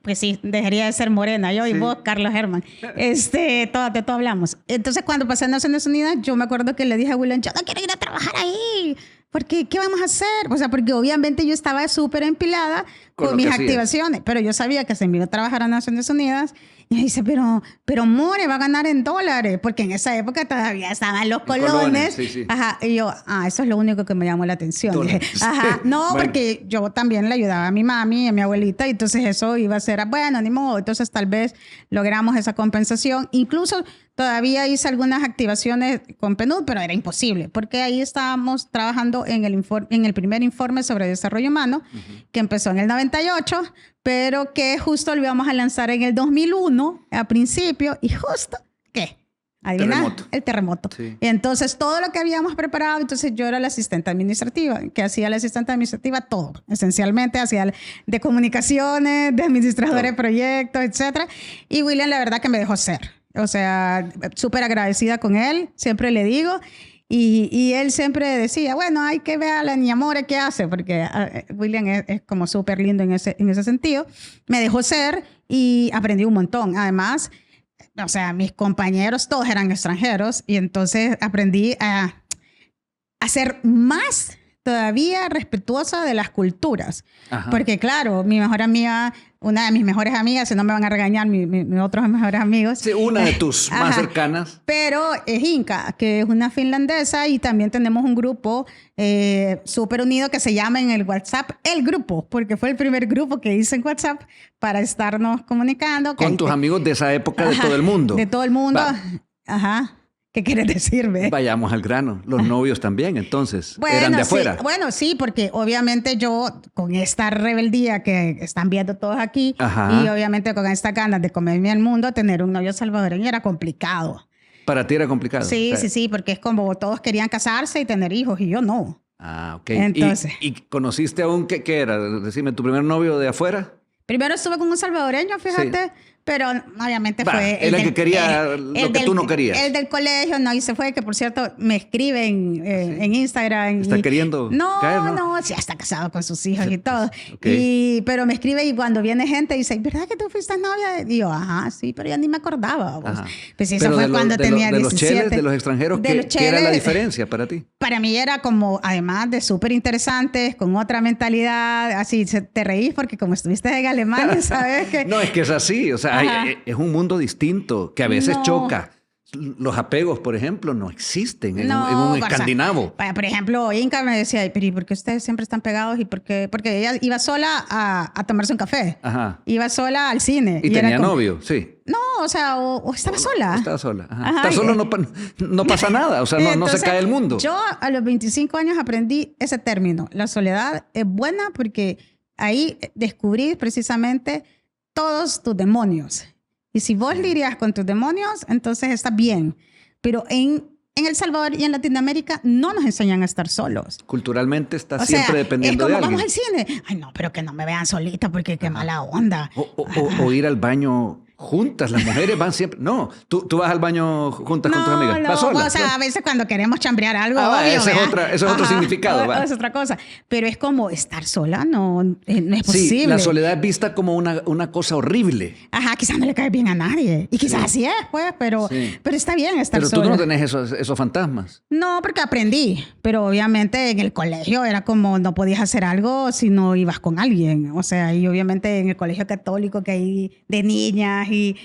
[SPEAKER 1] pues sí, dejaría de ser morena. Yo y
[SPEAKER 2] Sí.
[SPEAKER 1] vos, Carlos Herman. De todo hablamos. Entonces, cuando pasé a Naciones Unidas, yo me acuerdo que le dije a William, yo no quiero ir a trabajar ahí. Porque, ¿qué vamos a hacer? O sea, porque obviamente yo estaba súper empilada
[SPEAKER 2] Con lo
[SPEAKER 1] con mis
[SPEAKER 2] que hacías.
[SPEAKER 1] activaciones. Pero yo sabía que se me iba a trabajar a Naciones Unidas. Y me dice, pero More va a ganar en dólares. Porque en esa época todavía estaban los colones.
[SPEAKER 2] Sí, sí.
[SPEAKER 1] Ajá. Y yo, eso es lo único que me llamó la atención.
[SPEAKER 2] Dólares.
[SPEAKER 1] Dije, ajá. No,
[SPEAKER 2] Bueno.
[SPEAKER 1] porque yo también le ayudaba a mi mami y a mi abuelita. Y entonces eso iba a ser, bueno, ni modo. Entonces tal vez logramos esa compensación. Incluso todavía hice algunas activaciones con PNUD, pero era imposible. Porque ahí estábamos trabajando en el primer informe sobre desarrollo humano, que empezó en el 98, pero que justo lo íbamos a lanzar en el 2001, a principio, y justo, ¿qué? Adivina,
[SPEAKER 2] Terremoto.
[SPEAKER 1] el terremoto.
[SPEAKER 2] Sí.
[SPEAKER 1] Y entonces todo lo que habíamos preparado, entonces yo era la asistente administrativa, que hacía la asistente administrativa todo, esencialmente hacía de comunicaciones, de administradora de proyectos, etcétera. Y William la verdad que me dejó ser. O sea, súper agradecida con él, siempre le digo. Y él siempre decía, bueno, hay que ver a la niña More qué hace, porque William es como súper lindo en ese sentido. Me dejó ser y aprendí un montón. Además, o sea, mis compañeros todos eran extranjeros y entonces aprendí a ser más todavía respetuosa de las culturas.
[SPEAKER 2] Ajá.
[SPEAKER 1] Porque claro, mi mejor amiga, una de mis mejores amigas, si no me van a regañar mis otros mejores amigos.
[SPEAKER 2] Sí, una de tus más
[SPEAKER 1] Ajá.
[SPEAKER 2] cercanas.
[SPEAKER 1] Pero es Inca, que es una finlandesa, y también tenemos un grupo súper unido que se llama en el WhatsApp El Grupo, porque fue el primer grupo que hice en WhatsApp para estarnos comunicando.
[SPEAKER 2] Con tus amigos de esa época, de todo el mundo.
[SPEAKER 1] De todo el mundo.
[SPEAKER 2] Va.
[SPEAKER 1] Ajá. ¿Qué quieres decirme?
[SPEAKER 2] Vayamos al grano. Los novios también, entonces, eran de
[SPEAKER 1] sí.
[SPEAKER 2] afuera.
[SPEAKER 1] Bueno, sí, porque obviamente yo con esta rebeldía que están viendo todos aquí,
[SPEAKER 2] Ajá.
[SPEAKER 1] y obviamente con estas ganas de comerme el mundo, tener un novio salvadoreño era complicado.
[SPEAKER 2] Para ti era complicado.
[SPEAKER 1] Sí,
[SPEAKER 2] O sea,
[SPEAKER 1] sí, porque es como todos querían casarse y tener hijos y yo no.
[SPEAKER 2] Ah, ok.
[SPEAKER 1] Entonces.
[SPEAKER 2] ¿Y conociste a un, qué era? Decime, ¿tu primer novio de afuera?
[SPEAKER 1] Primero estuve con un salvadoreño, fíjate, pero obviamente
[SPEAKER 2] Va,
[SPEAKER 1] fue...
[SPEAKER 2] él el que quería lo que tú no querías.
[SPEAKER 1] El del colegio, no, y se fue, que por cierto me escriben en Instagram.
[SPEAKER 2] ¿Está queriendo
[SPEAKER 1] No,
[SPEAKER 2] caer, no?
[SPEAKER 1] no, sí, ya está casado con sus hijos y todo.
[SPEAKER 2] Ok.
[SPEAKER 1] Pero me escribe y cuando viene gente dice, ¿verdad que tú fuiste novia? Y yo, ajá, sí, pero ya ni me acordaba. Pues,
[SPEAKER 2] Ajá.
[SPEAKER 1] pues eso
[SPEAKER 2] Pero
[SPEAKER 1] fue
[SPEAKER 2] de los-
[SPEAKER 1] cuando
[SPEAKER 2] de
[SPEAKER 1] tenía
[SPEAKER 2] los
[SPEAKER 1] 17.
[SPEAKER 2] cheles, de los extranjeros,
[SPEAKER 1] De los
[SPEAKER 2] ¿qué era la
[SPEAKER 1] cheles,
[SPEAKER 2] diferencia para ti?
[SPEAKER 1] Para mí era como, además de súper interesantes, con otra mentalidad, así te reís porque como estuviste en Alemania, ¿sabes? Que,
[SPEAKER 2] No, es que es así. O sea,
[SPEAKER 1] Ajá.
[SPEAKER 2] es un mundo distinto que a veces
[SPEAKER 1] No.
[SPEAKER 2] choca. Los apegos, por ejemplo, no existen en
[SPEAKER 1] No,
[SPEAKER 2] un
[SPEAKER 1] o sea,
[SPEAKER 2] escandinavo.
[SPEAKER 1] por ejemplo, Inca me decía, pero ¿y por qué ustedes siempre están pegados? ¿Y por qué? Porque ella iba sola a tomarse un café.
[SPEAKER 2] Ajá.
[SPEAKER 1] Iba sola al cine.
[SPEAKER 2] Y
[SPEAKER 1] era
[SPEAKER 2] tenía
[SPEAKER 1] como-
[SPEAKER 2] novio, sí.
[SPEAKER 1] No, o sea, o estaba sola.
[SPEAKER 2] Estaba sola. Ajá.
[SPEAKER 1] Ajá,
[SPEAKER 2] Estar solo no pasa nada. O sea, no
[SPEAKER 1] Entonces,
[SPEAKER 2] se cae el mundo.
[SPEAKER 1] Yo a los 25 años aprendí ese término. La soledad es buena porque ahí descubrí precisamente todos tus demonios. Y si vos lidias con tus demonios, entonces está bien. Pero en El Salvador y en Latinoamérica no nos enseñan a estar solos.
[SPEAKER 2] Culturalmente está
[SPEAKER 1] O
[SPEAKER 2] siempre
[SPEAKER 1] sea,
[SPEAKER 2] dependiendo
[SPEAKER 1] es como,
[SPEAKER 2] de alguien.
[SPEAKER 1] vamos al cine. Ay, no, pero que no me vean solita porque qué mala onda.
[SPEAKER 2] O ir al baño Juntas, las mujeres van siempre. No, tú vas al baño juntas con tus amigas.
[SPEAKER 1] No,
[SPEAKER 2] ¿Vas sola?
[SPEAKER 1] o sea, a veces cuando queremos chambrear algo, obvio,
[SPEAKER 2] ese es otro significado.
[SPEAKER 1] Es otra cosa. Pero es como estar sola, no es posible.
[SPEAKER 2] Sí, la soledad es vista como una cosa horrible.
[SPEAKER 1] Ajá, quizás no le cae bien a nadie. Y quizás así es, pues, pero está bien estar sola.
[SPEAKER 2] Pero tú no tenés esos fantasmas.
[SPEAKER 1] No, porque aprendí. Pero obviamente en el colegio era como no podías hacer algo si no ibas con alguien. O sea, y obviamente en el colegio católico que hay de niñas y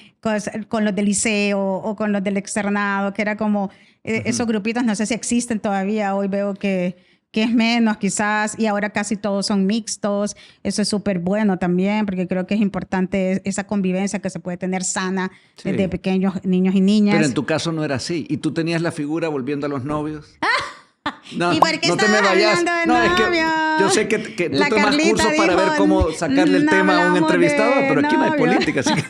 [SPEAKER 1] con los del liceo o con los del externado, que era como esos grupitos, no sé si existen todavía. Hoy veo que es menos quizás, y ahora casi todos son mixtos. Eso es súper bueno también, porque creo que es importante esa convivencia que se puede tener sana desde pequeños niños y niñas.
[SPEAKER 2] Pero en tu caso no era así. ¿Y tú tenías la figura volviendo a los novios?
[SPEAKER 1] No, ¿y por qué
[SPEAKER 2] no te me vayas.
[SPEAKER 1] No,
[SPEAKER 2] es que yo sé que tú tomas cursos para ver cómo sacarle el tema a un entrevistado, pero aquí no hay política. Así que,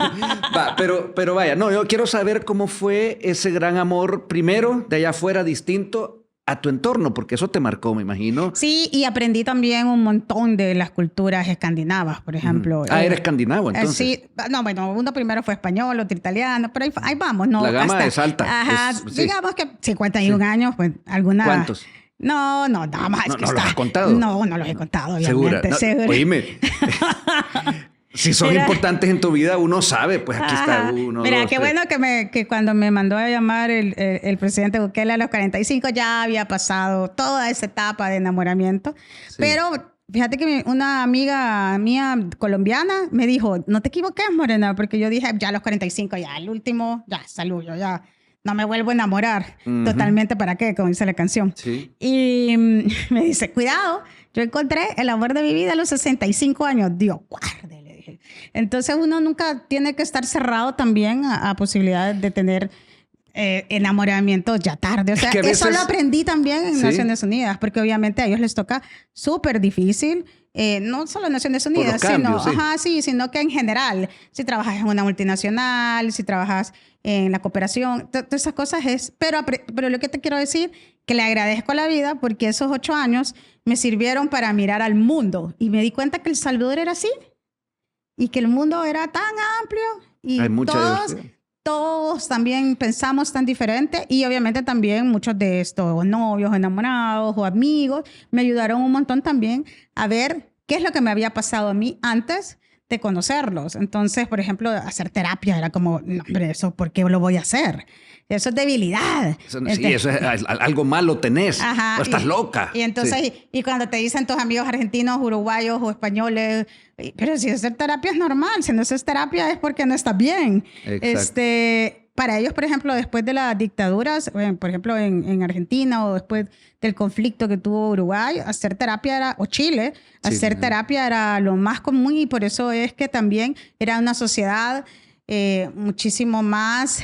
[SPEAKER 2] pero vaya, yo quiero saber cómo fue ese gran amor, primero, de allá afuera, distinto a tu entorno, porque eso te marcó, me imagino.
[SPEAKER 1] Sí, y aprendí también un montón de las culturas escandinavas, por ejemplo.
[SPEAKER 2] Era escandinavo, entonces.
[SPEAKER 1] Sí, no, bueno, uno primero fue español, otro italiano, pero ahí vamos, ¿no?
[SPEAKER 2] La gama es alta.
[SPEAKER 1] Ajá, digamos que 51 años, pues alguna...
[SPEAKER 2] ¿Cuántos?
[SPEAKER 1] No, nada más.
[SPEAKER 2] ¿No los has contado?
[SPEAKER 1] No los he contado, obviamente.
[SPEAKER 2] ¿Segura? Oíme. Si son importantes en tu vida, uno sabe, pues aquí está uno.
[SPEAKER 1] Mira,
[SPEAKER 2] dos,
[SPEAKER 1] qué
[SPEAKER 2] tres.
[SPEAKER 1] bueno que cuando me mandó a llamar el presidente Bukele a los 45 ya había pasado toda esa etapa de enamoramiento. Sí. Pero fíjate que una amiga mía colombiana me dijo, no te equivoques, Morena, porque yo dije, ya a los 45, ya el último, ya salud, yo ya no me vuelvo a enamorar. Totalmente, ¿para qué? Como dice la canción.
[SPEAKER 2] Sí.
[SPEAKER 1] Y me dice, cuidado, yo encontré el amor de mi vida a los 65 años. Dios, guarde. Entonces uno nunca tiene que estar cerrado también a posibilidades de tener enamoramientos ya tarde. O sea, es que eso lo aprendí también en Naciones Unidas, porque obviamente a ellos les toca súper difícil, no solo en Naciones Unidas, sino que en general, si trabajas en una multinacional, si trabajas en la cooperación, todas esas cosas es... Pero lo que te quiero decir, que le agradezco a la vida porque esos 8 años me sirvieron para mirar al mundo y me di cuenta que El Salvador era así. Y que el mundo era tan amplio y todos también pensamos tan diferente, y obviamente también muchos de estos novios, enamorados o amigos me ayudaron un montón también a ver qué es lo que me había pasado a mí antes de conocerlos. Entonces, por ejemplo, hacer terapia era como, no, pero eso, ¿por qué lo voy a hacer? Eso es debilidad.
[SPEAKER 2] Eso es algo malo tenés.
[SPEAKER 1] Ajá,
[SPEAKER 2] o estás loca.
[SPEAKER 1] Y entonces, y cuando te dicen tus amigos argentinos, uruguayos o españoles, pero si hacer terapia es normal, si no haces terapia es porque no estás bien.
[SPEAKER 2] Exacto.
[SPEAKER 1] Para ellos, por ejemplo, después de las dictaduras, por ejemplo, en Argentina, o después del conflicto que tuvo Uruguay, hacer terapia era, o Chile, hacer terapia era lo más común, y por eso es que también era una sociedad muchísimo más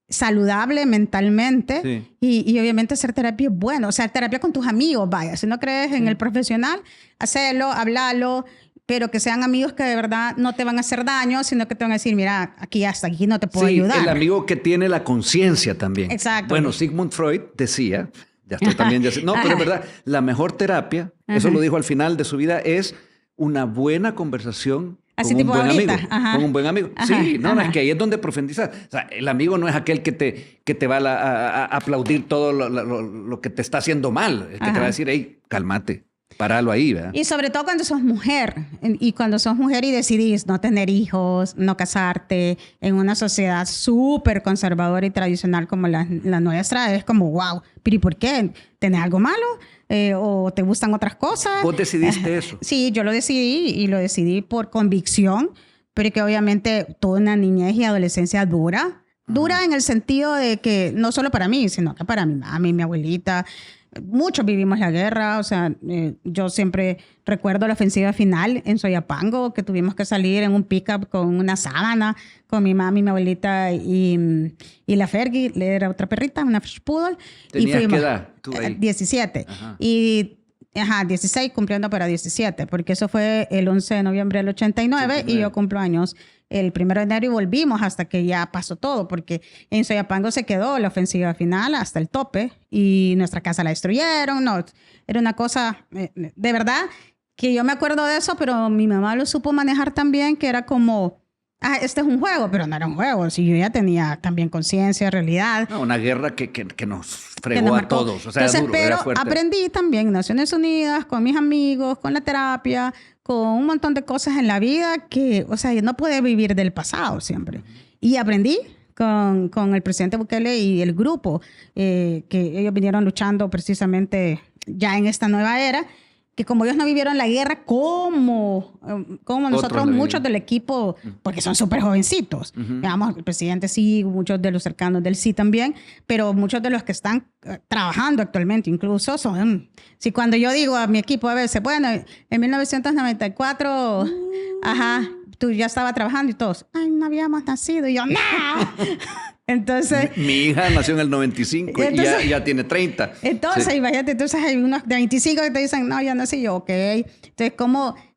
[SPEAKER 1] saludable mentalmente, y obviamente hacer terapia es bueno. O sea, terapia con tus amigos, vaya. Si no crees en el profesional, hacerlo, hablarlo, pero que sean amigos que de verdad no te van a hacer daño, sino que te van a decir, mira, aquí hasta aquí no te puedo ayudar.
[SPEAKER 2] El amigo que tiene la conciencia también.
[SPEAKER 1] Exacto.
[SPEAKER 2] Bueno, Sigmund Freud decía, ya estoy también... No, pero es verdad, la mejor terapia, eso lo dijo al final de su vida, es una buena conversación
[SPEAKER 1] así
[SPEAKER 2] con un buen amigo. Con un buen amigo. Sí, no, es que ahí es donde profundizas. O sea, el amigo no es aquel que te va a aplaudir todo lo que te está haciendo mal. El que te va a decir, hey, cálmate, páralo ahí, ¿verdad?
[SPEAKER 1] Y sobre todo cuando sos mujer. Y cuando sos mujer y decidís no tener hijos, no casarte, en una sociedad súper conservadora y tradicional como la nuestra, es como, wow, pero ¿y por qué? ¿Tenés algo malo? ¿O te gustan otras cosas?
[SPEAKER 2] ¿Vos decidiste eso?
[SPEAKER 1] Sí, yo lo decidí, y lo decidí por convicción, pero que obviamente tuve una niñez y adolescencia dura. Dura en el sentido de que no solo para mí, sino que para mi mami, mi abuelita. Muchos vivimos la guerra. O sea, yo siempre recuerdo la ofensiva final en Soyapango, que tuvimos que salir en un pick-up con una sábana, con mi mami, mi abuelita y la Fergie, era otra perrita, una French Poodle.
[SPEAKER 2] ¿Tenías qué edad tú ahí?
[SPEAKER 1] 17.
[SPEAKER 2] Ajá.
[SPEAKER 1] Y 16 cumpliendo para 17, porque eso fue el 11 de noviembre del 89 y yo cumplo años el 1 de enero, y volvimos hasta que ya pasó todo, porque en Soyapango se quedó la ofensiva final hasta el tope y nuestra casa la destruyeron. No, era una cosa de verdad que yo me acuerdo de eso, pero mi mamá lo supo manejar también, que era como este es un juego, pero no era un juego. Si yo ya tenía también conciencia, realidad.
[SPEAKER 2] No, una guerra que nos fregó a todos. O sea,
[SPEAKER 1] entonces,
[SPEAKER 2] duro,
[SPEAKER 1] pero
[SPEAKER 2] era fuerte.
[SPEAKER 1] aprendí también en Naciones Unidas, con mis amigos, con la terapia, con un montón de cosas en la vida que, o sea, no puede vivir del pasado siempre. Y aprendí con el presidente Bukele y el grupo, que ellos vinieron luchando precisamente ya en esta nueva era, que como ellos no vivieron la guerra como nosotros, muchos del equipo, porque son súper jovencitos. Digamos, el presidente sí, muchos de los cercanos del sí también, pero muchos de los que están trabajando actualmente incluso son... Si cuando yo digo a mi equipo a veces, bueno, en 1994, tú ya estabas trabajando y todos, ay, no habíamos nacido. Y yo, ¡no! Entonces...
[SPEAKER 2] Mi hija nació en el 95 y ya tiene 30.
[SPEAKER 1] Entonces, sí. Imagínate, entonces hay unos de 25 que te dicen, no, ya nací yo, ok. Entonces,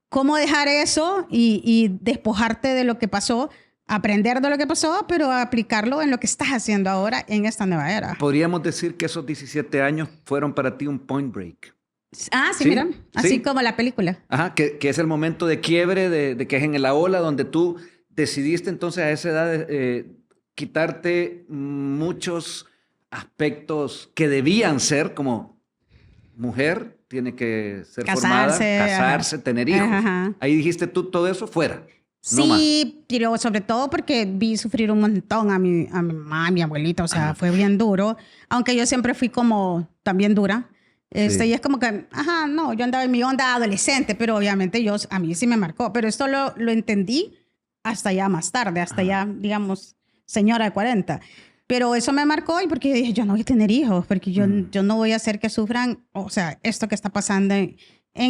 [SPEAKER 1] ¿cómo dejar eso y despojarte de lo que pasó, aprender de lo que pasó, pero aplicarlo en lo que estás haciendo ahora en esta nueva era?
[SPEAKER 2] Podríamos decir que esos 17 años fueron para ti un point break.
[SPEAKER 1] Sí, mira, así como la película.
[SPEAKER 2] Ajá, que es el momento de quiebre, de que es en la ola donde tú decidiste entonces a esa edad quitarte muchos aspectos que debían ser como mujer, tiene que ser formada, casarse, tener hijos. Ahí dijiste tú todo eso fuera.
[SPEAKER 1] Sí, pero sobre todo porque vi sufrir un montón a mi mamá, a mi abuelita, o sea, fue bien duro, aunque yo siempre fui como también dura. Y es como que, no, yo andaba en mi onda adolescente, pero obviamente a mí sí me marcó, pero esto lo entendí hasta ya más tarde, hasta ya, digamos, señora de 40. Pero eso me marcó y porque yo dije, yo no voy a tener hijos, porque yo no voy a hacer que sufran, o sea, esto que está pasando en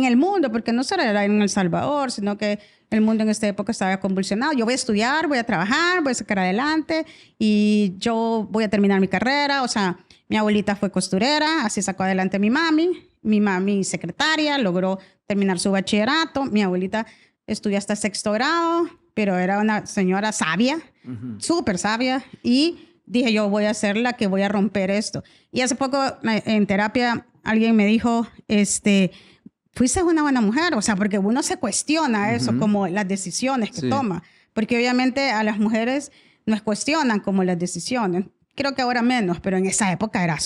[SPEAKER 1] el mundo, porque no solo era en El Salvador, sino que el mundo en esta época estaba convulsionado. Yo voy a estudiar, voy a trabajar, voy a sacar adelante y yo voy a terminar mi carrera. O sea, mi abuelita fue costurera, así sacó adelante mi mami secretaria, logró terminar su bachillerato. Mi abuelita estudió hasta 6º grado, pero era una señora sabia, súper sabia, y dije, yo voy a ser la que voy a romper esto. Y hace poco en terapia alguien me dijo, fuiste una buena mujer, o sea, porque uno se cuestiona eso, como las decisiones que toma, porque obviamente a las mujeres nos cuestionan como las decisiones. Creo que ahora menos, pero en esa época era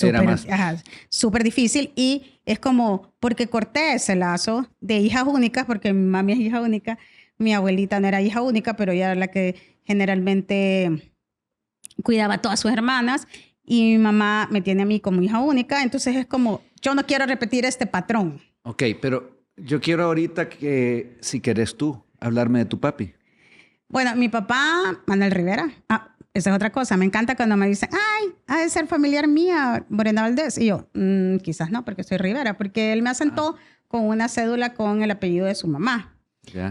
[SPEAKER 1] súper difícil, y es como, porque corté ese lazo de hijas únicas, porque mi mami es hija única, mi abuelita no era hija única, pero ella era la que generalmente cuidaba a todas sus hermanas, y mi mamá me tiene a mí como hija única, entonces es como, yo no quiero repetir este patrón.
[SPEAKER 2] Ok, pero yo quiero ahorita que, si querés tú, hablarme de tu papi.
[SPEAKER 1] Bueno, mi papá, Manuel Rivera, esa es otra cosa, me encanta cuando me dicen, ay, ha de ser familiar mía, Morena Valdés, y yo, quizás no, porque soy Rivera, porque él me asentó con una cédula con el apellido de su mamá.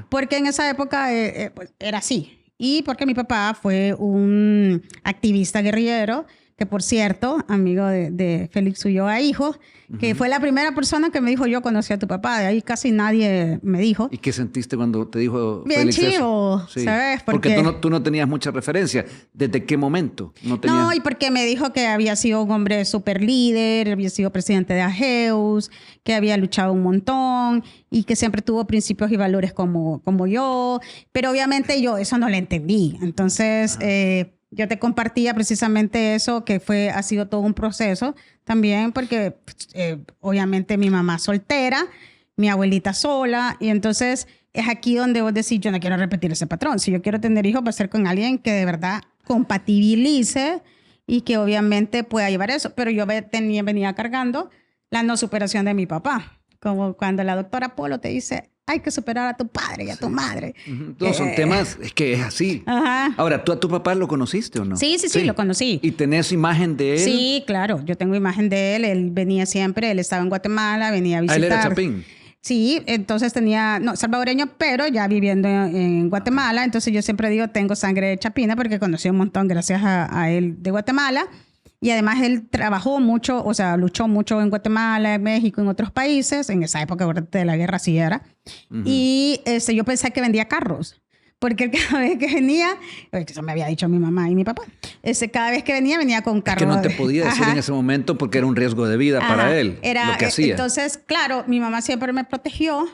[SPEAKER 1] Porque en esa época pues, era así. Y porque mi papá fue un activista guerrillero, que por cierto, amigo de Félix Ulloa hijo, que fue la primera persona que me dijo, yo conocí a tu papá. De ahí casi nadie me dijo.
[SPEAKER 2] ¿Y qué sentiste cuando te dijo
[SPEAKER 1] bien
[SPEAKER 2] Félix
[SPEAKER 1] chivo,
[SPEAKER 2] eso? Sí.
[SPEAKER 1] ¿Sabes?
[SPEAKER 2] Porque tú no tenías mucha referencia. ¿Desde qué momento?
[SPEAKER 1] No, y porque me dijo que había sido un hombre súper líder, había sido presidente de AGEUS, que había luchado un montón y que siempre tuvo principios y valores como yo. Pero obviamente yo eso no lo entendí. Entonces... yo te compartía precisamente eso, que ha sido todo un proceso también, porque obviamente mi mamá soltera, mi abuelita sola, y entonces es aquí donde vos decís, yo no quiero repetir ese patrón. Si yo quiero tener hijos, va a ser con alguien que de verdad compatibilice y que obviamente pueda llevar eso. Pero yo venía cargando la no superación de mi papá. Como cuando la doctora Polo te dice, hay que superar a tu padre y a tu madre.
[SPEAKER 2] No, son temas, es que es así. Ahora, ¿tú a tu papá lo conociste o no?
[SPEAKER 1] Sí, lo conocí.
[SPEAKER 2] ¿Y tenés imagen de él?
[SPEAKER 1] Sí, claro, yo tengo imagen de él. Él venía siempre, él estaba en Guatemala, venía a visitar.
[SPEAKER 2] ¿Él era chapín?
[SPEAKER 1] Sí, entonces salvadoreño, pero ya viviendo en Guatemala. Entonces yo siempre digo, tengo sangre de chapina porque conocí un montón gracias a él de Guatemala. Y además él trabajó mucho, o sea, luchó mucho en Guatemala, en México, en otros países. En esa época de la guerra sí era. Y yo pensé que vendía carros. Porque cada vez que venía, eso me había dicho mi mamá y mi papá, cada vez que venía con carros.
[SPEAKER 2] Es que no te podía decir en ese momento porque era un riesgo de vida para él, lo que hacía.
[SPEAKER 1] Entonces, claro, mi mamá siempre me protegió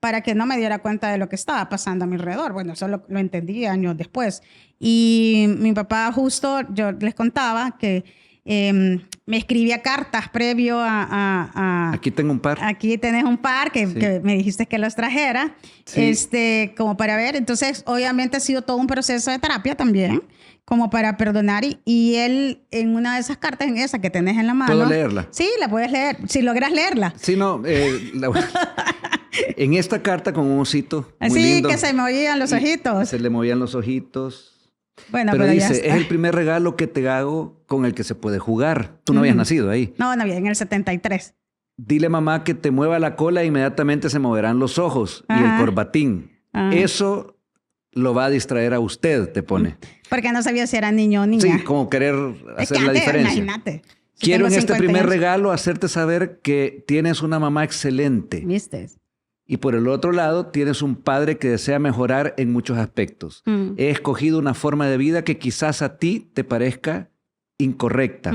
[SPEAKER 1] para que no me diera cuenta de lo que estaba pasando a mi alrededor. Bueno, eso lo entendí años después. Y mi papá justo, yo les contaba que me escribía cartas previo a...
[SPEAKER 2] Aquí tengo un par.
[SPEAKER 1] Aquí tenés un par que,
[SPEAKER 2] Sí.
[SPEAKER 1] que me dijiste que los trajera,
[SPEAKER 2] Sí.
[SPEAKER 1] como para ver. Entonces, obviamente ha sido todo un proceso de terapia también, como para perdonar. Y él, en una de esas cartas, en esa que tenés en la mano...
[SPEAKER 2] ¿Puedo leerla?
[SPEAKER 1] Sí, la puedes leer, si logras leerla.
[SPEAKER 2] Sí, no, en esta carta con un osito muy
[SPEAKER 1] Así
[SPEAKER 2] lindo.
[SPEAKER 1] que se me movían los
[SPEAKER 2] y
[SPEAKER 1] ojitos.
[SPEAKER 2] Se le movían los ojitos.
[SPEAKER 1] Bueno,
[SPEAKER 2] Pero
[SPEAKER 1] ya
[SPEAKER 2] dice,
[SPEAKER 1] está.
[SPEAKER 2] es el primer regalo que te hago con el que se puede jugar. Tú no habías nacido ahí.
[SPEAKER 1] No, no, bien, en el 73.
[SPEAKER 2] Dile mamá que te mueva la cola e inmediatamente se moverán los ojos y el
[SPEAKER 1] Ajá.
[SPEAKER 2] corbatín.
[SPEAKER 1] Ajá.
[SPEAKER 2] Eso lo va a distraer a usted, te pone.
[SPEAKER 1] Porque no sabía si era niño o niña.
[SPEAKER 2] Sí, como querer
[SPEAKER 1] Es
[SPEAKER 2] hacer
[SPEAKER 1] que
[SPEAKER 2] la
[SPEAKER 1] antes,
[SPEAKER 2] diferencia.
[SPEAKER 1] imagínate. Si
[SPEAKER 2] Quiero
[SPEAKER 1] tengo
[SPEAKER 2] en este
[SPEAKER 1] 50
[SPEAKER 2] primer
[SPEAKER 1] años.
[SPEAKER 2] regalo hacerte saber que tienes una mamá excelente.
[SPEAKER 1] ¿Viste?
[SPEAKER 2] Y por el otro lado, tienes un padre que desea mejorar en muchos aspectos. He escogido una forma de vida que quizás a ti te parezca incorrecta.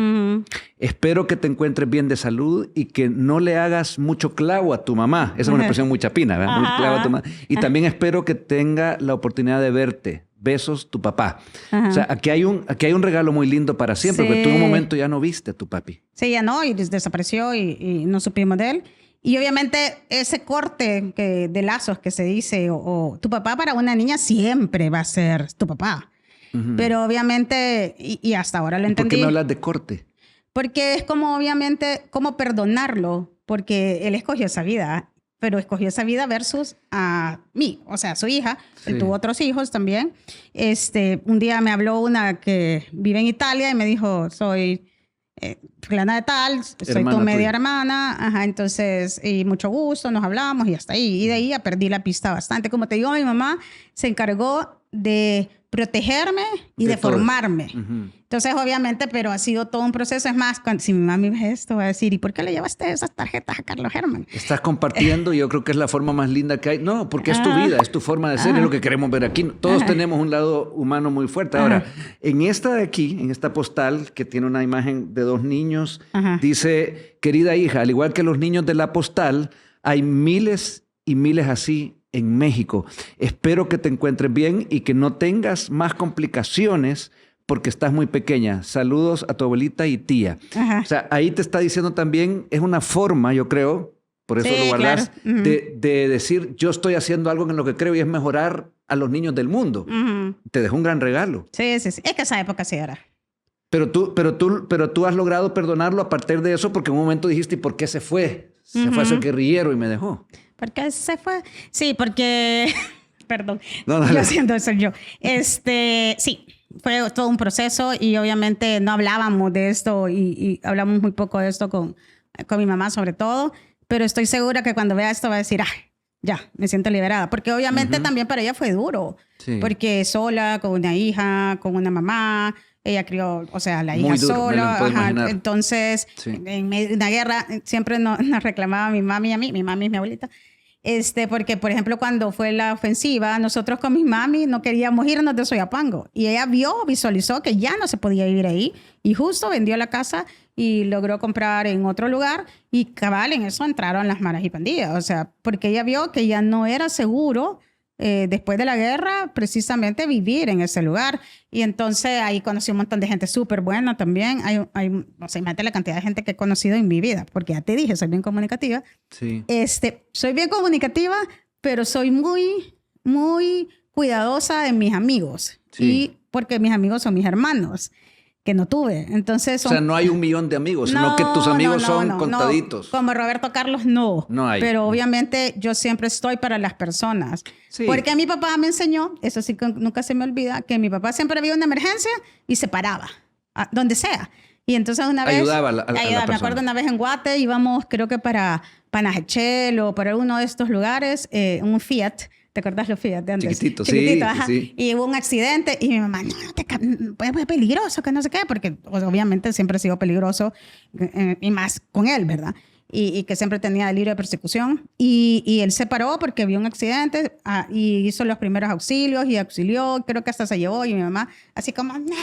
[SPEAKER 2] Espero que te encuentres bien de salud y que no le hagas mucho clavo a tu mamá. Esa es una expresión muy chapina, ¿verdad? Muy clavo a tu mamá. Y también espero que tenga la oportunidad de verte. Besos, tu papá.
[SPEAKER 1] Ajá.
[SPEAKER 2] O sea, aquí hay un regalo muy lindo para siempre, porque tú en un
[SPEAKER 1] Sí.
[SPEAKER 2] momento ya no viste a tu papi.
[SPEAKER 1] Sí, ya no, y desapareció y no supimos de él. Y obviamente ese corte de lazos que se dice, o tu papá para una niña siempre va a ser tu papá. Pero obviamente, y hasta ahora lo
[SPEAKER 2] ¿Por
[SPEAKER 1] entendí.
[SPEAKER 2] qué me hablas de corte?
[SPEAKER 1] Porque es como obviamente, cómo perdonarlo, porque él escogió esa vida, pero escogió esa vida versus a mí, o sea, su hija.
[SPEAKER 2] Sí.
[SPEAKER 1] Él tuvo otros hijos también. Un día me habló una que vive en Italia y me dijo, soy fulana de tal, soy
[SPEAKER 2] Hermana
[SPEAKER 1] tu media
[SPEAKER 2] tuya.
[SPEAKER 1] hermana, ajá, entonces, y mucho gusto, nos hablamos y hasta ahí. Y de ahí ya perdí la pista bastante. Como te digo, mi mamá se encargó de protegerme y de
[SPEAKER 2] todo.
[SPEAKER 1] formarme. Entonces, obviamente, pero ha sido todo un proceso. Es más, si mi mami ve esto, va a decir, ¿y por qué le llevaste esas tarjetas a Carlos Herman?
[SPEAKER 2] Estás compartiendo y yo creo que es la forma más linda que hay. No, porque es tu vida, es tu forma de ser, es lo que queremos ver aquí. Todos tenemos un lado humano muy fuerte. Ahora, en esta de aquí, en esta postal que tiene una imagen de 2 niños, dice, querida hija, al igual que los niños de la postal, hay miles y miles así en México. Espero que te encuentres bien y que no tengas más complicaciones porque estás muy pequeña. Saludos a tu abuelita y tía.
[SPEAKER 1] Ajá.
[SPEAKER 2] O sea, ahí te está diciendo también, es una forma, yo creo, por eso
[SPEAKER 1] Sí,
[SPEAKER 2] lo guardas,
[SPEAKER 1] claro.
[SPEAKER 2] de decir, yo estoy haciendo algo en lo que creo y es mejorar a los niños del mundo. Te dejó un gran regalo.
[SPEAKER 1] Sí, sí, sí. Es que esa época sí era.
[SPEAKER 2] Pero tú has logrado perdonarlo a partir de eso porque en un momento dijiste, ¿y por qué se fue? Se fue a ser guerrillero y me dejó.
[SPEAKER 1] ¿Por qué se fue? Sí, porque... Perdón.
[SPEAKER 2] No, dale.
[SPEAKER 1] Yo siento eso yo. Sí, fue todo un proceso y obviamente no hablábamos de esto y hablamos muy poco de esto con mi mamá sobre todo, pero estoy segura que cuando vea esto va a decir, ya, me siento liberada. Porque obviamente también para ella fue duro.
[SPEAKER 2] Sí.
[SPEAKER 1] Porque sola, con una hija, con una mamá, ella crió, o sea, la hija
[SPEAKER 2] Muy duro, me lo
[SPEAKER 1] sola.
[SPEAKER 2] puedo imaginar.
[SPEAKER 1] Entonces,
[SPEAKER 2] Sí.
[SPEAKER 1] en medio de una guerra, siempre nos reclamaba mi mami y a mí. Mi mami es mi abuelita. Porque, por ejemplo, cuando fue la ofensiva, nosotros con mi mami no queríamos irnos de Soyapango. Y ella visualizó que ya no se podía vivir ahí. Y justo vendió la casa y logró comprar en otro lugar. Y cabal, en eso entraron las maras y pandillas. O sea, porque ella vio que ya no era seguro después de la guerra, precisamente vivir en ese lugar. Y entonces ahí conocí un montón de gente súper buena también. O sea, imagínate la cantidad de gente que he conocido en mi vida, porque ya te dije, soy bien comunicativa.
[SPEAKER 2] Sí.
[SPEAKER 1] Soy bien comunicativa, pero soy muy, muy cuidadosa de mis amigos.
[SPEAKER 2] Sí.
[SPEAKER 1] Y porque mis amigos son mis hermanos, que no tuve. Entonces
[SPEAKER 2] O sea, no hay 1 millón de amigos, sino que tus amigos son contaditos.
[SPEAKER 1] Como Roberto Carlos, no.
[SPEAKER 2] No hay.
[SPEAKER 1] Pero obviamente yo siempre estoy para las personas.
[SPEAKER 2] Sí.
[SPEAKER 1] Porque mi papá me enseñó, eso sí que nunca se me olvida, que mi papá siempre había una emergencia y se paraba, donde sea. Y entonces una vez...
[SPEAKER 2] Ayudaba a la persona.
[SPEAKER 1] Me acuerdo una vez en Guate, íbamos creo que para Panajachel o para uno de estos lugares, un Fiat. ¿Te acordás los Fiat de antes?
[SPEAKER 2] Chiquitito,
[SPEAKER 1] ajá.
[SPEAKER 2] sí.
[SPEAKER 1] Y hubo un accidente y mi mamá, es peligroso, que no sé qué, porque obviamente siempre ha sido peligroso y más con él, ¿verdad? Y que siempre tenía delirio de persecución. Y él se paró porque vio un accidente y hizo los primeros auxilios y auxilió, creo que hasta se llevó y mi mamá así como, no.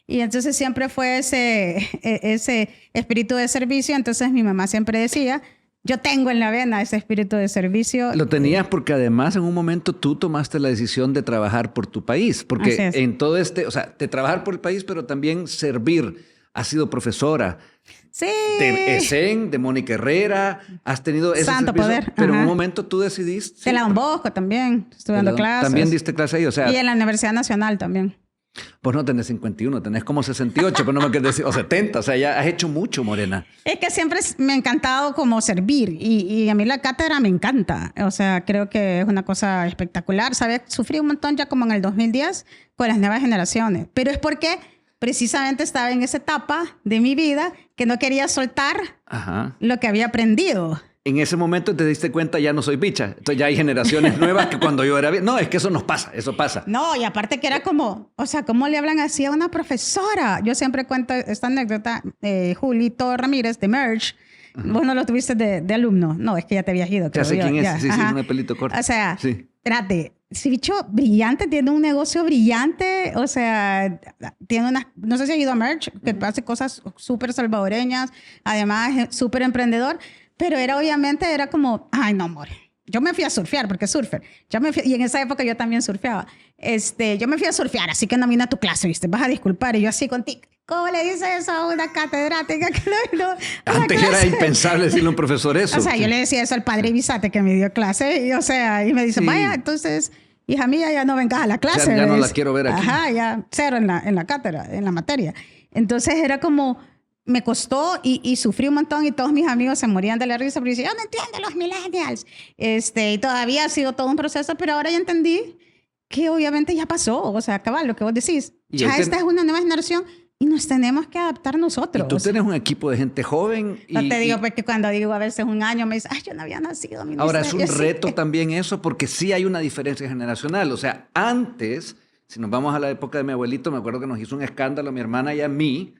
[SPEAKER 1] Y entonces siempre fue ese espíritu de servicio. Entonces mi mamá siempre decía yo tengo en la vena ese espíritu de servicio.
[SPEAKER 2] Lo tenías porque además en un momento tú tomaste la decisión de trabajar por tu país, porque en todo o sea, de trabajar por el país, pero también servir. Has sido profesora.
[SPEAKER 1] Sí.
[SPEAKER 2] De ESEN, de Mónica Herrera, has tenido ese
[SPEAKER 1] Santo
[SPEAKER 2] servicio,
[SPEAKER 1] poder.
[SPEAKER 2] pero en un momento tú decidiste...
[SPEAKER 1] De la Don Bosco también, estuve dando clases.
[SPEAKER 2] También diste clase ahí, o sea...
[SPEAKER 1] Y en la Universidad Nacional también.
[SPEAKER 2] Pues no tenés 51, tenés como 68, pero no me quieres decir, o 70, o sea, ya has hecho mucho, Morena.
[SPEAKER 1] Es que siempre me ha encantado como servir y a mí la cátedra me encanta, o sea, creo que es una cosa espectacular, ¿sabes? Sufrí un montón ya como en el 2010 con las nuevas generaciones, pero es porque precisamente estaba en esa etapa de mi vida que no quería soltar lo que había aprendido.
[SPEAKER 2] En ese momento te diste cuenta, ya no soy bicha. Entonces ya hay generaciones nuevas que cuando yo era... No, es que eso nos pasa, eso pasa.
[SPEAKER 1] No, y aparte que era como... O sea, ¿cómo le hablan así a una profesora? Yo siempre cuento esta anécdota. Julito Ramírez de Merge. Vos no lo tuviste de alumno. No, es que ya te habías ido.
[SPEAKER 2] Ya sé quién es.
[SPEAKER 1] Ya.
[SPEAKER 2] Sí, un pelito corto.
[SPEAKER 1] O sea,
[SPEAKER 2] sí.
[SPEAKER 1] Espérate. Ese bicho brillante, tiene un negocio brillante. O sea, tiene una... No sé si ha ido a Merge, que hace cosas súper salvadoreñas. Además, es súper emprendedor. Pero era como, ay, no, amor. Yo me fui a surfear, porque es surfer. Y en esa época yo también surfeaba. Yo me fui a surfear, así que no vine a tu clase, ¿viste? Vas a disculpar. Y yo así contigo. ¿Cómo le dices eso a una catedrática?
[SPEAKER 2] Antes era impensable decirle a un profesor eso.
[SPEAKER 1] O sea, yo le decía eso al padre Ibizate que me dio clase. Y, o sea, y me dice, vaya, entonces, hija mía, ya no vengas a la clase.
[SPEAKER 2] Ya no la quiero ver aquí.
[SPEAKER 1] Ajá, ya, cero en la cátedra, en la materia. Entonces era como... Me costó y sufrí un montón y todos mis amigos se morían de la risa porque decían, yo no entiendo los millennials. Y todavía ha sido todo un proceso, pero ahora ya entendí que obviamente ya pasó. O sea, cabal, lo que vos decís. Ya esta es una nueva generación y nos tenemos que adaptar nosotros.
[SPEAKER 2] Y tú tienes un equipo de gente joven.
[SPEAKER 1] No te digo porque cuando digo a veces un año me dicen, ay, yo no había nacido.
[SPEAKER 2] Ahora es un reto también eso porque sí hay una diferencia generacional. O sea, antes, si nos vamos a la época de mi abuelito, me acuerdo que nos hizo un escándalo a mi hermana y a mí,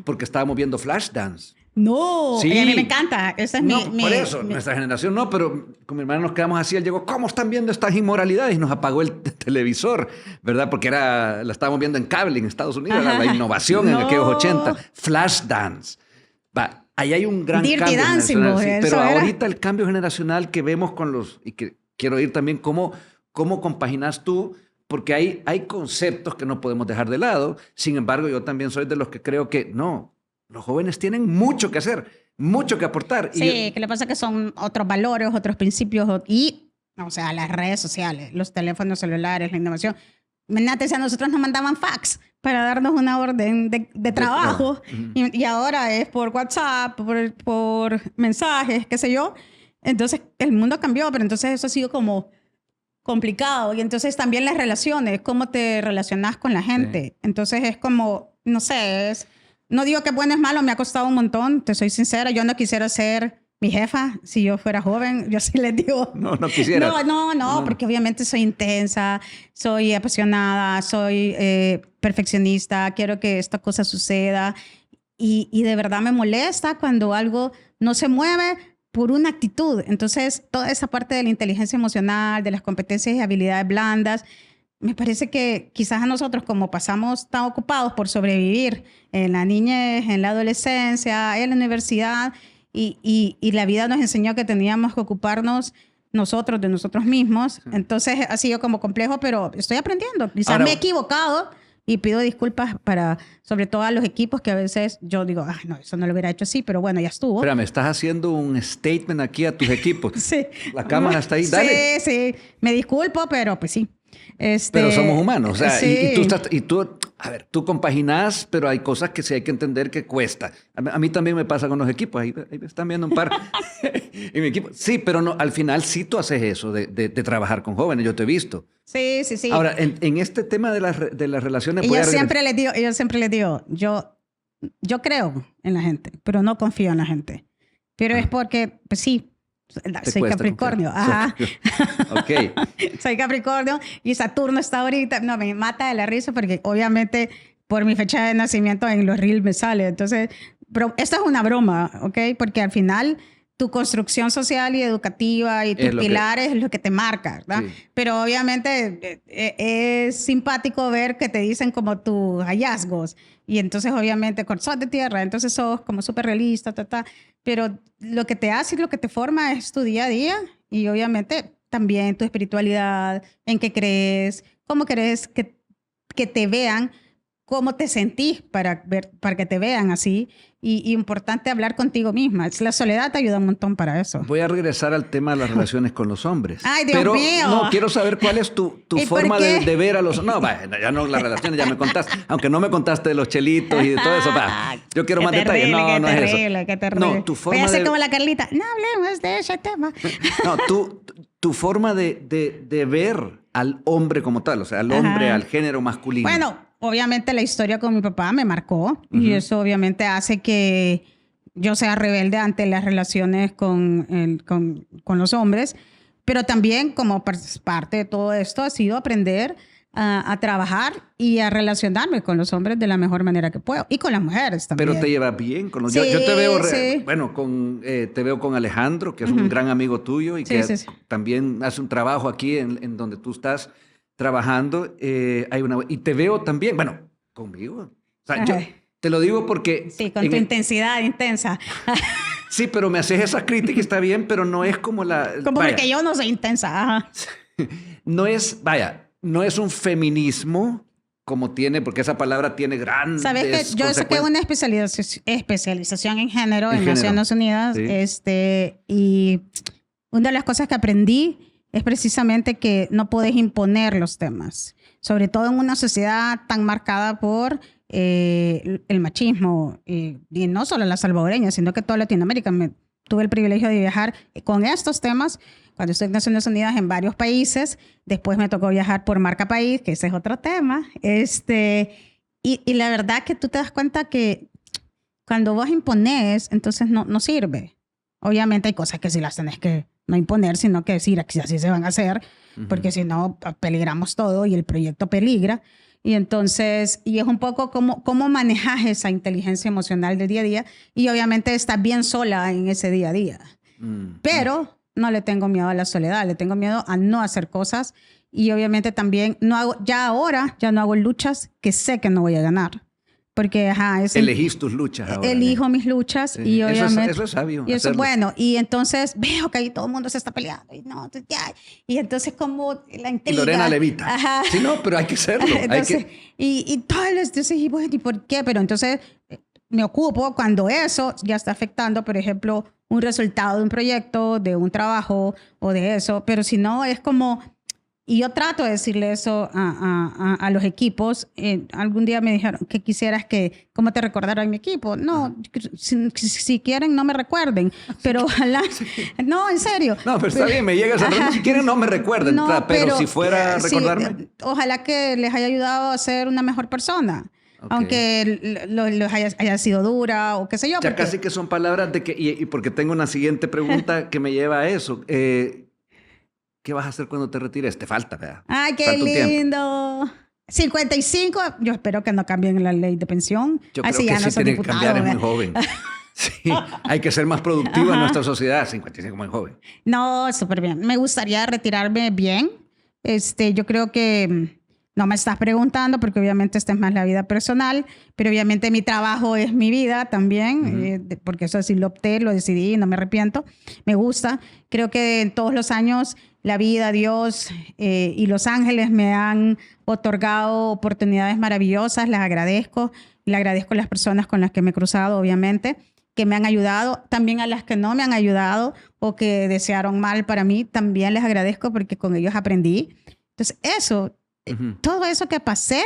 [SPEAKER 2] porque estábamos viendo Flashdance.
[SPEAKER 1] No,
[SPEAKER 2] sí.
[SPEAKER 1] Y a mí me encanta. Esa es
[SPEAKER 2] por eso, nuestra generación no, pero con mi hermana nos quedamos así. Él llegó, ¿cómo están viendo estas inmoralidades? Y nos apagó el televisor, ¿verdad? Porque la estábamos viendo en cable en Estados Unidos, la innovación en aquellos 80. Flashdance. Ahí hay un gran
[SPEAKER 1] Dirty
[SPEAKER 2] cambio
[SPEAKER 1] Dancing,
[SPEAKER 2] generacional. Sí, pero ahorita el cambio generacional que vemos y que quiero oír también cómo compaginas tú. Porque hay conceptos que no podemos dejar de lado. Sin embargo, yo también soy de los que creo que no, los jóvenes tienen mucho que hacer, mucho que aportar.
[SPEAKER 1] Sí, que le pasa que son otros valores, otros principios y, o sea, las redes sociales, los teléfonos celulares, la innovación. Imagínate si a nosotros nos mandaban fax para darnos una orden de trabajo y ahora es por WhatsApp, por mensajes, qué sé yo. Entonces, el mundo cambió, pero entonces eso ha sido como... complicado. Y entonces también las relaciones, cómo te relacionas con la gente. Sí. Entonces es como, no sé, no digo que bueno es malo, me ha costado un montón, te soy sincera. Yo no quisiera ser mi jefa si yo fuera joven. Yo sí les digo.
[SPEAKER 2] No quisiera.
[SPEAKER 1] No, porque obviamente soy intensa, soy apasionada, soy perfeccionista, quiero que esta cosa suceda. Y de verdad me molesta cuando algo no se mueve por una actitud. Entonces, toda esa parte de la inteligencia emocional, de las competencias y habilidades blandas, me parece que quizás a nosotros, como pasamos tan ocupados por sobrevivir en la niñez, en la adolescencia, en la universidad, y la vida nos enseñó que teníamos que ocuparnos nosotros de nosotros mismos. Sí. Entonces, ha sido como complejo, pero estoy aprendiendo. Quizás ahora, me he equivocado. Y pido disculpas sobre todo a los equipos que a veces yo digo, no, eso no lo hubiera hecho así, pero bueno, ya estuvo.
[SPEAKER 2] Espera, me estás haciendo un statement aquí a tus equipos.
[SPEAKER 1] Sí.
[SPEAKER 2] La cámara está ahí, dale.
[SPEAKER 1] Sí, me disculpo, pero pues sí.
[SPEAKER 2] Pero somos humanos, o sea,
[SPEAKER 1] sí.
[SPEAKER 2] tú compaginás, pero hay cosas que sí hay que entender que cuesta. A mí también me pasa con los equipos, ahí me están viendo un par en mi equipo. Sí, pero no, al final sí tú haces eso, de trabajar con jóvenes, yo te he visto.
[SPEAKER 1] Sí.
[SPEAKER 2] Ahora, en este tema de las relaciones...
[SPEAKER 1] Y yo siempre les digo, yo creo en la gente, pero no confío en la gente. Pero es porque, pues sí, soy Capricornio. Ajá.
[SPEAKER 2] Ok.
[SPEAKER 1] Soy Capricornio y Saturno está ahorita. No, me mata de la risa porque obviamente por mi fecha de nacimiento en los reels me sale. Entonces, pero esto es una broma, ¿ok? Porque al final tu construcción social y educativa y tus pilares es lo que te marca, ¿verdad?
[SPEAKER 2] Sí.
[SPEAKER 1] Pero obviamente es simpático ver que te dicen como tus hallazgos. Y entonces obviamente sos de tierra, entonces sos como súper realista, pero lo que te hace y lo que te forma es tu día a día y obviamente también tu espiritualidad, en qué crees, cómo querés que te vean, cómo te sentís para que te vean así. Y importante hablar contigo misma. La soledad te ayuda un montón para eso.
[SPEAKER 2] Voy a regresar al tema de las relaciones con los hombres.
[SPEAKER 1] ¡Ay, Dios
[SPEAKER 2] pero
[SPEAKER 1] mío!
[SPEAKER 2] No, quiero saber cuál es tu forma de ver a los... No, ya no las relaciones, ya me contaste. Aunque no me contaste de los chelitos y de todo eso. Yo quiero más detalles. No, no es eso.
[SPEAKER 1] Qué terrible.
[SPEAKER 2] No, tu forma
[SPEAKER 1] voy a ser como la Carlita. No hablemos de ese tema.
[SPEAKER 2] No, tu forma de ver al hombre como tal. O sea, al hombre, al género masculino.
[SPEAKER 1] Bueno, obviamente la historia con mi papá me marcó. Y eso obviamente hace que yo sea rebelde ante las relaciones con los hombres, pero también como parte de todo esto ha sido aprender a trabajar y a relacionarme con los hombres de la mejor manera que puedo y con las mujeres también.
[SPEAKER 2] Pero te llevas bien con los...
[SPEAKER 1] Sí,
[SPEAKER 2] yo te veo,
[SPEAKER 1] sí.
[SPEAKER 2] bueno, te veo con Alejandro, que es un gran amigo tuyo y que también hace un trabajo aquí en donde tú estás trabajando. Y te veo también, bueno, conmigo. O sea, yo te lo digo porque...
[SPEAKER 1] Sí, con tu intensidad intensa.
[SPEAKER 2] Sí, pero me haces esas críticas, está bien, pero no es como la...
[SPEAKER 1] Como porque yo no soy intensa. Ajá.
[SPEAKER 2] No es un feminismo como tiene, porque esa palabra tiene grandes...
[SPEAKER 1] Sabes que yo saqué una especialización en género en Naciones Unidas,
[SPEAKER 2] sí.
[SPEAKER 1] Y una de las cosas que aprendí es precisamente que no puedes imponer los temas, sobre todo en una sociedad tan marcada por el machismo, y no solo la salvadoreña, sino que toda Latinoamérica. Tuve el privilegio de viajar con estos temas cuando estoy en Naciones Unidas en varios países. Después me tocó viajar por marca país, que ese es otro tema. Y la verdad que tú te das cuenta que cuando vos impones, entonces no sirve. Obviamente hay cosas que sí las tenés que no imponer, sino que decir que así se van a hacer, porque si no peligramos todo y el proyecto peligra. Y entonces, y es un poco cómo manejas esa inteligencia emocional del día a día. Y obviamente estás bien sola en ese día a día. Pero no le tengo miedo a la soledad, le tengo miedo a no hacer cosas. Y obviamente también ahora ya no hago luchas que sé que no voy a ganar. Porque,
[SPEAKER 2] elegís tus luchas ahora.
[SPEAKER 1] Elijo mis luchas, sí. Y obviamente...
[SPEAKER 2] Eso es sabio.
[SPEAKER 1] Y eso es bueno. Y entonces veo que ahí todo el mundo se está peleando. Y entonces como la intriga...
[SPEAKER 2] Y Lorena levita.
[SPEAKER 1] Ajá.
[SPEAKER 2] Sí, no, pero hay que hacerlo.
[SPEAKER 1] Entonces, y todos los... Entonces, bueno, ¿y por qué? Pero entonces me ocupo cuando eso ya está afectando, por ejemplo, un resultado de un proyecto, de un trabajo o de eso. Pero si no, es como... Y yo trato de decirle eso a los equipos. Algún día me dijeron que quisieras cómo te recordara mi equipo. No, si quieren, no me recuerden. Pero ojalá... No, en serio.
[SPEAKER 2] No, pero está bien, me llegas a... Si quieren, no me recuerden. No, pero si fuera a recordarme...
[SPEAKER 1] Sí, ojalá que les haya ayudado a ser una mejor persona. Okay. Aunque haya sido dura o qué sé yo.
[SPEAKER 2] Ya casi que son palabras de que... Y porque tengo una siguiente pregunta que me lleva a eso. ¿Qué vas a hacer cuando te retires? Te falta, ¿verdad?
[SPEAKER 1] ¡Ay, qué lindo! 55, yo espero que no cambien la ley de pensión.
[SPEAKER 2] Yo creo que sí tiene que cambiar, es muy joven. Sí, hay que ser más productiva en nuestra sociedad. 55 muy joven.
[SPEAKER 1] No, súper bien. Me gustaría retirarme bien. Yo creo que no me estás preguntando porque obviamente esta es más la vida personal, pero obviamente mi trabajo es mi vida también, porque eso sí lo opté, lo decidí, no me arrepiento. Me gusta. Creo que en todos los años la vida, Dios y los ángeles me han otorgado oportunidades maravillosas. Las agradezco. Le agradezco a las personas con las que me he cruzado, obviamente, que me han ayudado. También a las que no me han ayudado o que desearon mal para mí, también les agradezco porque con ellos aprendí. Entonces, todo eso que pasé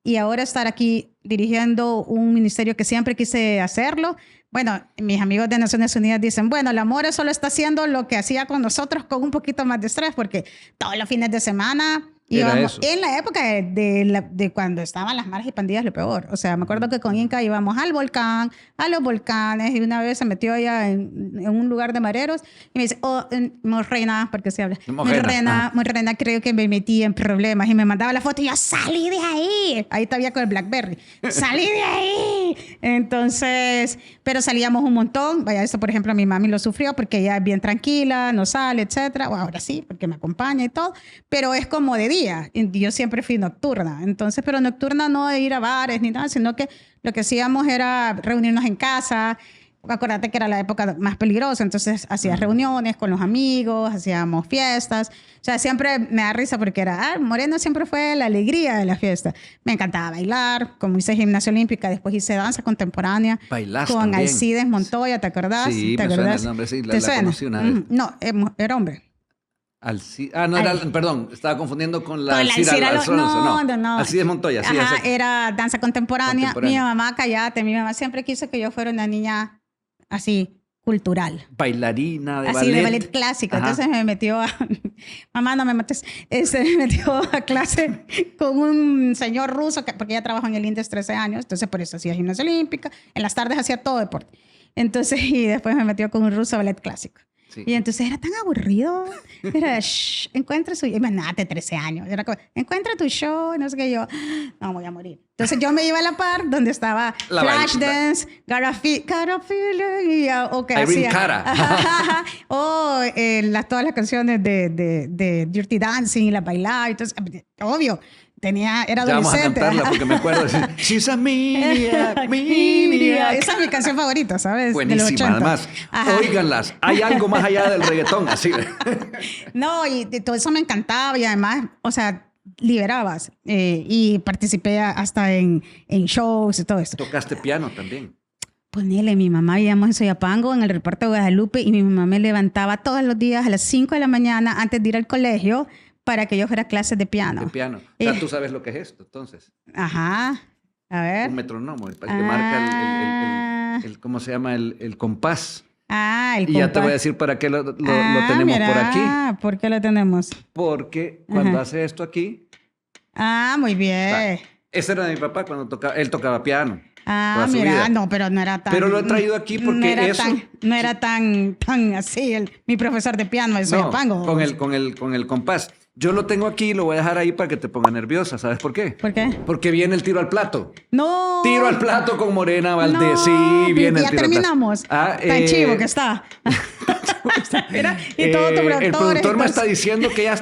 [SPEAKER 1] y ahora estar aquí dirigiendo un ministerio que siempre quise hacerlo. Bueno, mis amigos de Naciones Unidas dicen, bueno, el amor solo está haciendo lo que hacía con nosotros con un poquito más de estrés, porque todos los fines de semana íbamos, en la época de cuando estaban las maras y pandillas, lo peor. O sea, me acuerdo que con Inca íbamos al volcán, a los volcanes, y una vez se metió allá en un lugar de mareros y me dice, Morena, porque se habla, Morena, creo que me metí en problemas y me mandaba la foto y yo salí de ahí. ahí todavía con el BlackBerry, salí de ahí. Entonces, pero salíamos un montón. Vaya, esto por ejemplo mi mami lo sufrió porque ella es bien tranquila, no sale, etcétera. Bueno, ahora sí, porque me acompaña y todo, pero es como de día. Y yo siempre fui nocturna. Entonces, pero nocturna no de ir a bares ni nada, sino que lo que hacíamos era reunirnos en casa. Acuérdate que era la época más peligrosa, entonces hacías reuniones con los amigos, hacíamos fiestas. O sea, siempre me da risa porque era, Morena siempre fue la alegría de la fiesta. Me encantaba bailar, como hice gimnasia olímpica, después hice danza contemporánea.
[SPEAKER 2] Bailaste
[SPEAKER 1] con
[SPEAKER 2] también.
[SPEAKER 1] Alcides Montoya, ¿te acordás?
[SPEAKER 2] Sí,
[SPEAKER 1] ¿Te
[SPEAKER 2] me suena
[SPEAKER 1] acordás?
[SPEAKER 2] el nombre, sí,
[SPEAKER 1] ¿Te
[SPEAKER 2] la
[SPEAKER 1] suena?
[SPEAKER 2] conocí una vez.
[SPEAKER 1] No, era hombre.
[SPEAKER 2] No, perdón, estaba confundiendo con la
[SPEAKER 1] Con la
[SPEAKER 2] Alcira
[SPEAKER 1] Alcira, no.
[SPEAKER 2] Alcides Montoya, sí.
[SPEAKER 1] Ajá,
[SPEAKER 2] esa.
[SPEAKER 1] era danza contemporánea.
[SPEAKER 2] Contemporánea.
[SPEAKER 1] Mi mamá, cállate, mi mamá siempre quiso que yo fuera una niña así, cultural.
[SPEAKER 2] Bailarina de
[SPEAKER 1] Así
[SPEAKER 2] ballet.
[SPEAKER 1] de ballet clásico.
[SPEAKER 2] Ajá.
[SPEAKER 1] Entonces me metió a... Mamá, no me mates. Me metió a clase con un señor ruso, porque ella trabajó en el INDES 13 años. Entonces por eso hacía gimnasia olímpica. En las tardes hacía todo deporte. Entonces, y después me metió con un ruso a ballet clásico.
[SPEAKER 2] Sí.
[SPEAKER 1] Y entonces era tan aburrido. Era, encuentra su... Imagínate, 13 años. Era como, encuentra tu show, no sé qué. Yo, no, voy a morir. Entonces yo me iba a la par donde estaba
[SPEAKER 2] La
[SPEAKER 1] Flashdance, Got a Feeling, y
[SPEAKER 2] Irene Cara.
[SPEAKER 1] o todas las canciones de Dirty Dancing y la bailaba. Entonces, obvio, era
[SPEAKER 2] Ya vamos a
[SPEAKER 1] adolescente.
[SPEAKER 2] cantarla porque me acuerdo. She's a maniac.
[SPEAKER 1] Esa es mi canción favorita, ¿sabes? De los
[SPEAKER 2] Buenísima,
[SPEAKER 1] 80.
[SPEAKER 2] además.
[SPEAKER 1] Ajá.
[SPEAKER 2] Óiganlas. Hay algo más allá del reggaetón, así.
[SPEAKER 1] No, y todo eso me encantaba y además, o sea, liberabas. Y participé hasta en shows y todo eso.
[SPEAKER 2] Tocaste piano también.
[SPEAKER 1] Ponele, mi mamá vivíamos en Soyapango, en el reparto de Guadalupe, y mi mamá me levantaba todos los días a las 5 de la mañana antes de ir al colegio para que yo fuera a clases de piano.
[SPEAKER 2] De piano. O sea, tú sabes lo que es esto, entonces.
[SPEAKER 1] Ajá. A ver.
[SPEAKER 2] Un metronomo, el que marca ¿cómo se llama? El compás.
[SPEAKER 1] El
[SPEAKER 2] Y ya te
[SPEAKER 1] compás.
[SPEAKER 2] voy a decir para qué lo tenemos
[SPEAKER 1] mira,
[SPEAKER 2] por aquí.
[SPEAKER 1] ¿Por qué lo tenemos?
[SPEAKER 2] Porque cuando hace esto aquí...
[SPEAKER 1] Muy bien.
[SPEAKER 2] Ese era de mi papá cuando tocaba. Él tocaba piano. Toda su
[SPEAKER 1] Mira,
[SPEAKER 2] vida.
[SPEAKER 1] no, pero no era tan...
[SPEAKER 2] Pero lo he traído aquí porque
[SPEAKER 1] no era tan así, mi profesor de piano de
[SPEAKER 2] No,
[SPEAKER 1] Soyapango.
[SPEAKER 2] con el compás. Yo lo tengo aquí y lo voy a dejar ahí para que te ponga nerviosa. ¿Sabes por qué?
[SPEAKER 1] ¿Por qué?
[SPEAKER 2] Porque viene el tiro al plato.
[SPEAKER 1] No.
[SPEAKER 2] Tiro al plato con Morena Valdés.
[SPEAKER 1] No,
[SPEAKER 2] Sí, viene el
[SPEAKER 1] ya
[SPEAKER 2] tiro
[SPEAKER 1] terminamos.
[SPEAKER 2] al plato.
[SPEAKER 1] Tan chivo que está. Mira, y todo tu productor.
[SPEAKER 2] El productor me
[SPEAKER 1] entonces-
[SPEAKER 2] está diciendo que ya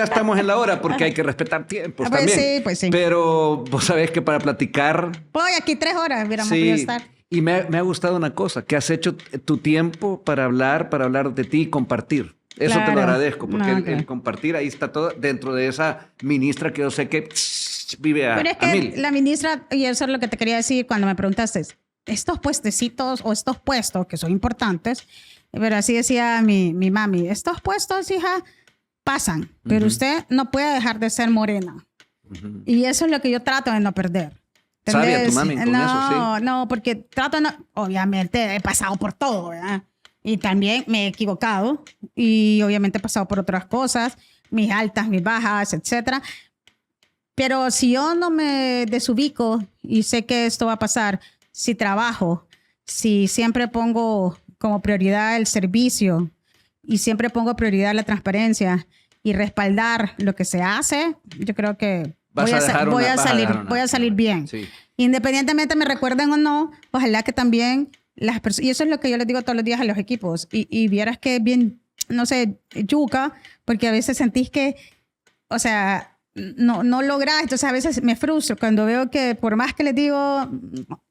[SPEAKER 2] estamos en la hora porque hay que respetar tiempos
[SPEAKER 1] Pues
[SPEAKER 2] también.
[SPEAKER 1] sí.
[SPEAKER 2] Pero vos sabés que para platicar...
[SPEAKER 1] Voy aquí 3 horas, hubiéramos podido estar.
[SPEAKER 2] Y me ha gustado una cosa, que has hecho tu tiempo para hablar de ti y compartir. Eso te lo
[SPEAKER 1] Claro.
[SPEAKER 2] agradezco, porque
[SPEAKER 1] No,
[SPEAKER 2] el
[SPEAKER 1] claro.
[SPEAKER 2] compartir ahí está todo dentro de esa ministra que yo sé que vive a
[SPEAKER 1] Pero es
[SPEAKER 2] a
[SPEAKER 1] que
[SPEAKER 2] mil.
[SPEAKER 1] la ministra, y eso es lo que te quería decir cuando me preguntaste, estos puestecitos o estos puestos que son importantes, pero así decía mi mami, estos puestos, hija, pasan, pero usted no puede dejar de ser morena. Y eso es lo que yo trato de no perder.
[SPEAKER 2] Sabia
[SPEAKER 1] ¿Entendés?
[SPEAKER 2] tu mami con eso, sí.
[SPEAKER 1] No, porque trato de no, obviamente he pasado por todo, ¿verdad? Y también me he equivocado y obviamente he pasado por otras cosas, mis altas, mis bajas, etcétera. Pero si yo no me desubico y sé que esto va a pasar, si trabajo, si siempre pongo como prioridad el servicio y siempre pongo prioridad la transparencia y respaldar lo que se hace, yo creo que voy a salir bien.
[SPEAKER 2] Sí.
[SPEAKER 1] Independientemente me recuerden o no, ojalá que también las personas, y eso es lo que yo les digo todos los días a los equipos, y vieras que es bien, no sé, yuca, porque a veces sentís que, o sea, no lográs, entonces a veces me frustro cuando veo que por más que les digo,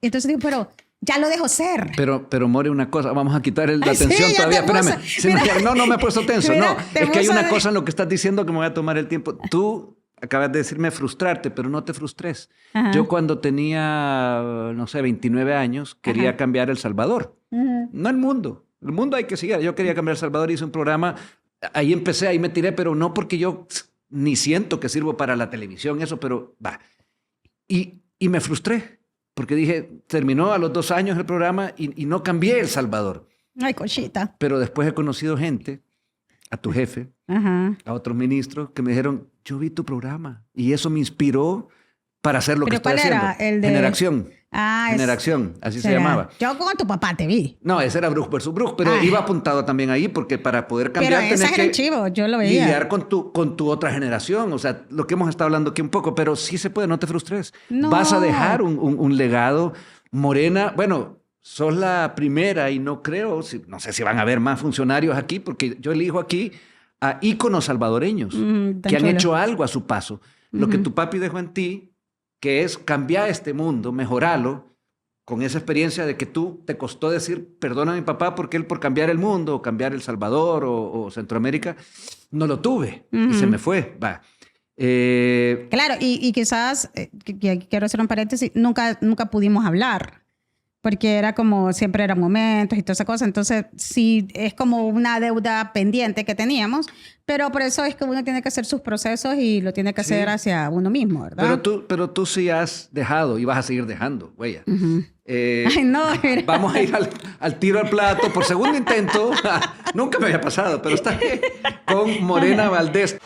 [SPEAKER 1] entonces digo, pero ya lo dejo ser.
[SPEAKER 2] Pero More, una cosa, vamos a quitar la
[SPEAKER 1] Ay, sí,
[SPEAKER 2] tensión
[SPEAKER 1] ya
[SPEAKER 2] todavía.
[SPEAKER 1] te puso.
[SPEAKER 2] Espérame. No me he puesto tenso.
[SPEAKER 1] Mira,
[SPEAKER 2] No,
[SPEAKER 1] te
[SPEAKER 2] es que hay
[SPEAKER 1] puso
[SPEAKER 2] una
[SPEAKER 1] de-
[SPEAKER 2] cosa en lo que estás diciendo que me voy a tomar el tiempo. Tú acabas de decirme frustrarte, pero no te frustres.
[SPEAKER 1] Ajá.
[SPEAKER 2] Yo cuando tenía, no sé, 29 años, quería cambiar El Salvador. No el mundo. El mundo hay que seguir. Yo quería cambiar El Salvador, hice un programa. Ahí empecé, ahí me tiré, pero no porque yo ni siento que sirvo para la televisión, eso, pero va. Y me frustré, porque dije, terminó a los 2 años el programa y no cambié El Salvador.
[SPEAKER 1] Ay, cochita.
[SPEAKER 2] Pero después he conocido gente, a tu jefe,
[SPEAKER 1] Ajá.
[SPEAKER 2] a otros ministros, que me dijeron, yo vi tu programa y eso me inspiró para hacer lo que
[SPEAKER 1] ¿Pero
[SPEAKER 2] estoy
[SPEAKER 1] cuál era?
[SPEAKER 2] haciendo.
[SPEAKER 1] El de-
[SPEAKER 2] Generación. Generación, así se
[SPEAKER 1] será.
[SPEAKER 2] llamaba.
[SPEAKER 1] Yo con tu papá te vi.
[SPEAKER 2] No, ese era Bruce versus Bruce, pero iba apuntado también ahí porque para poder cambiar
[SPEAKER 1] Pero
[SPEAKER 2] tenés
[SPEAKER 1] ese era
[SPEAKER 2] que
[SPEAKER 1] chivo, yo lo veía.
[SPEAKER 2] lidiar con tu otra generación. O sea, lo que hemos estado hablando aquí un poco, pero sí se puede, no te frustres.
[SPEAKER 1] No.
[SPEAKER 2] Vas a dejar un legado. Morena, bueno, sos la primera y no creo, no sé si van a haber más funcionarios aquí, porque yo elijo aquí a íconos salvadoreños que han hecho algo a su paso. Lo que tu papi dejó en ti, que es cambiar este mundo, mejorarlo, con esa experiencia de que tú te costó decir, perdona a mi papá porque él por cambiar el mundo, o cambiar El Salvador o Centroamérica, no lo tuve y se me fue. Va.
[SPEAKER 1] Claro, y quizás, quiero hacer un paréntesis, nunca pudimos hablar. Porque era como, siempre eran momentos y toda esa cosa. Entonces, sí, es como una deuda pendiente que teníamos, pero por eso es que uno tiene que hacer sus procesos y lo tiene que hacer hacia uno mismo, ¿verdad?
[SPEAKER 2] Pero tú sí has dejado y vas a seguir dejando, huella.
[SPEAKER 1] Ay, no, mira.
[SPEAKER 2] Vamos a ir al tiro al plato por segundo intento. Nunca me había pasado, pero está bien. Con Morena Valdés.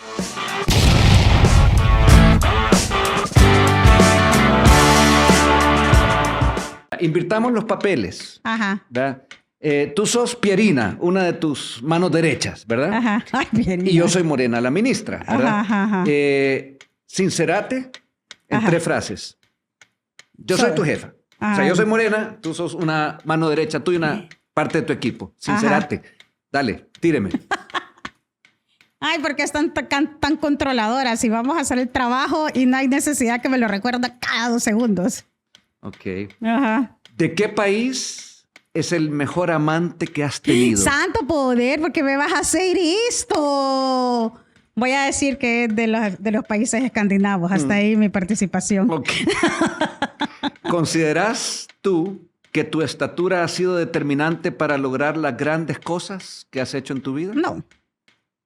[SPEAKER 2] Invirtamos los papeles.
[SPEAKER 1] Ajá.
[SPEAKER 2] ¿Verdad? Tú sos Pierina, una de tus manos derechas, ¿verdad?
[SPEAKER 1] Ajá. Ay, Pierina.
[SPEAKER 2] Y yo soy Morena, la ministra, ¿verdad?
[SPEAKER 1] Ajá.
[SPEAKER 2] Sincerate en 3 frases. Yo soy tu jefa. O sea, yo soy Morena, tú sos una mano derecha, tú y una parte de tu equipo. Sincerate. Dale, tíreme.
[SPEAKER 1] Ay, porque es tan controladoras. Si vamos a hacer el trabajo y no hay necesidad que me lo recuerda cada 2 segundos.
[SPEAKER 2] Ok.
[SPEAKER 1] Ajá.
[SPEAKER 2] ¿De qué país es el mejor amante que has tenido?
[SPEAKER 1] Santo poder, porque me vas a hacer esto. Voy a decir que es de los países escandinavos. Hasta ahí mi participación.
[SPEAKER 2] Ok. ¿Consideras tú que tu estatura ha sido determinante para lograr las grandes cosas que has hecho en tu vida?
[SPEAKER 1] No.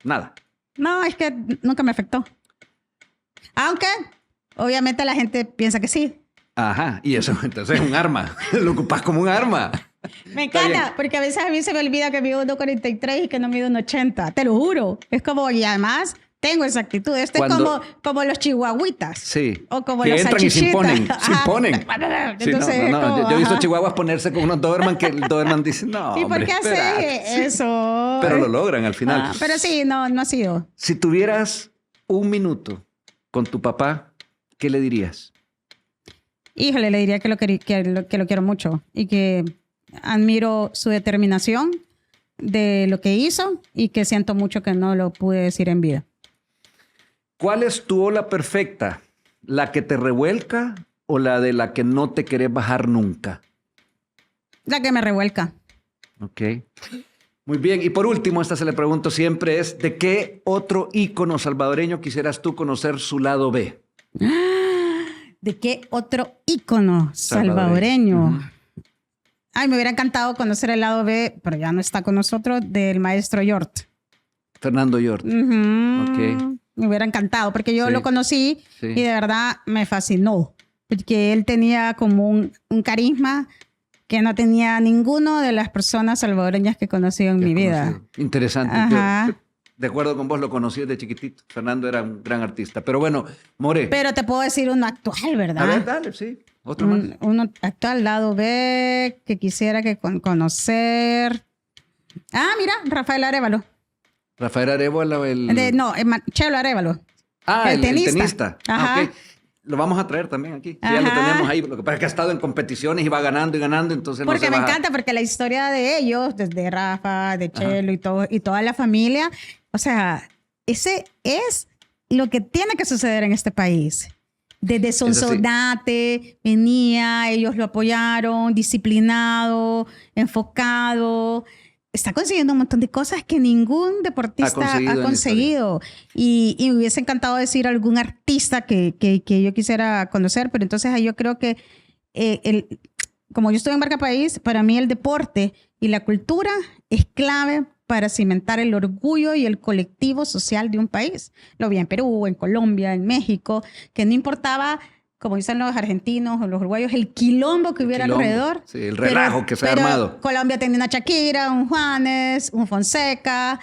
[SPEAKER 2] Nada.
[SPEAKER 1] No, es que nunca me afectó. Aunque, obviamente, la gente piensa que sí.
[SPEAKER 2] Ajá, y eso entonces es un arma. Lo ocupas como un arma.
[SPEAKER 1] Me encanta, porque a veces a mí se me olvida que mido 1,43 y que no mido 1,80. Te lo juro. Es como, y además tengo esa actitud. Esto es como los chihuahuitas.
[SPEAKER 2] Sí.
[SPEAKER 1] O como
[SPEAKER 2] que
[SPEAKER 1] los
[SPEAKER 2] entran y se
[SPEAKER 1] salchichitas.
[SPEAKER 2] imponen. Se imponen.
[SPEAKER 1] Entonces,
[SPEAKER 2] sí, no.
[SPEAKER 1] como,
[SPEAKER 2] Yo he visto chihuahuas ponerse con unos Doberman que el Doberman dice, no,
[SPEAKER 1] ¿y por qué hace eso?
[SPEAKER 2] Pero lo logran al final.
[SPEAKER 1] Pero sí, no ha sido.
[SPEAKER 2] Si tuvieras 1 minuto con tu papá, ¿qué le dirías?
[SPEAKER 1] Híjole, le diría que lo quiero mucho y que admiro su determinación de lo que hizo y que siento mucho que no lo pude decir en vida.
[SPEAKER 2] ¿Cuál es tu ola perfecta? ¿La que te revuelca o la de la que no te querés bajar nunca?
[SPEAKER 1] La que me revuelca.
[SPEAKER 2] Ok. Muy bien. Y por último, esta se le pregunto siempre es, ¿de qué otro ícono salvadoreño quisieras tú conocer su lado B?
[SPEAKER 1] ¿De qué otro ícono salvadoreño?
[SPEAKER 2] Uh-huh.
[SPEAKER 1] Ay, me hubiera encantado conocer el lado B, pero ya no está con nosotros, del maestro Yort.
[SPEAKER 2] Fernando Yort.
[SPEAKER 1] Ok. Me hubiera encantado, porque yo lo conocí y de verdad me fascinó. Porque él tenía como un carisma que no tenía ninguno de las personas salvadoreñas que he conocido en mi vida.
[SPEAKER 2] Interesante.
[SPEAKER 1] Ajá.
[SPEAKER 2] Yo, de acuerdo con vos, lo conocí desde chiquitito. Fernando era un gran artista. Pero bueno, More.
[SPEAKER 1] Pero te puedo decir uno actual, ¿verdad?
[SPEAKER 2] A ver, dale, sí. Otro más.
[SPEAKER 1] Uno actual, lado B, que quisiera conocer. Ah, mira, Rafael Arévalo.
[SPEAKER 2] Rafael Arévalo,
[SPEAKER 1] Chelo Arévalo.
[SPEAKER 2] Ah, el tenista.
[SPEAKER 1] Ajá.
[SPEAKER 2] Okay. Lo vamos a traer también aquí. Sí, ya lo tenemos ahí. Lo que pasa es que ha estado en competiciones y va ganando y ganando, entonces no se
[SPEAKER 1] porque me encanta, porque la historia de ellos, desde Rafa, de Chelo y toda la familia, o sea, ese es lo que tiene que suceder en este país. Desde Sonsonate, venía, ellos lo apoyaron, disciplinado, enfocado. Está consiguiendo un montón de cosas que ningún deportista ha conseguido. Y me hubiese encantado decir algún artista que yo quisiera conocer, pero entonces yo creo que como yo estoy en Marca País, para mí el deporte y la cultura es clave para cimentar el orgullo y el colectivo social de un país. Lo vi en Perú, en Colombia, en México, que no importaba, como dicen los argentinos o los uruguayos, el quilombo que hubiera alrededor.
[SPEAKER 2] Sí, el relajo que se ha armado.
[SPEAKER 1] Colombia tenía una Shakira, un Juanes, un Fonseca,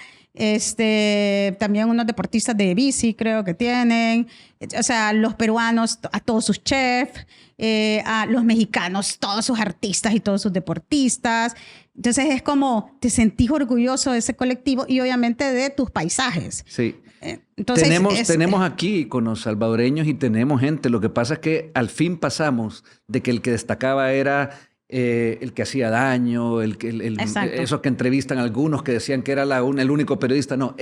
[SPEAKER 1] también unos deportistas de bici creo que tienen, o sea, los peruanos, a todos sus chefs, a los mexicanos, todos sus artistas y todos sus deportistas. Entonces es como te sentís orgulloso de ese colectivo y obviamente de tus paisajes.
[SPEAKER 2] Sí.
[SPEAKER 1] Entonces,
[SPEAKER 2] tenemos aquí con los salvadoreños y tenemos gente. Lo que pasa es que al fin pasamos de que el que destacaba era el que hacía daño, esos que entrevistan a algunos que decían que era el único periodista. No,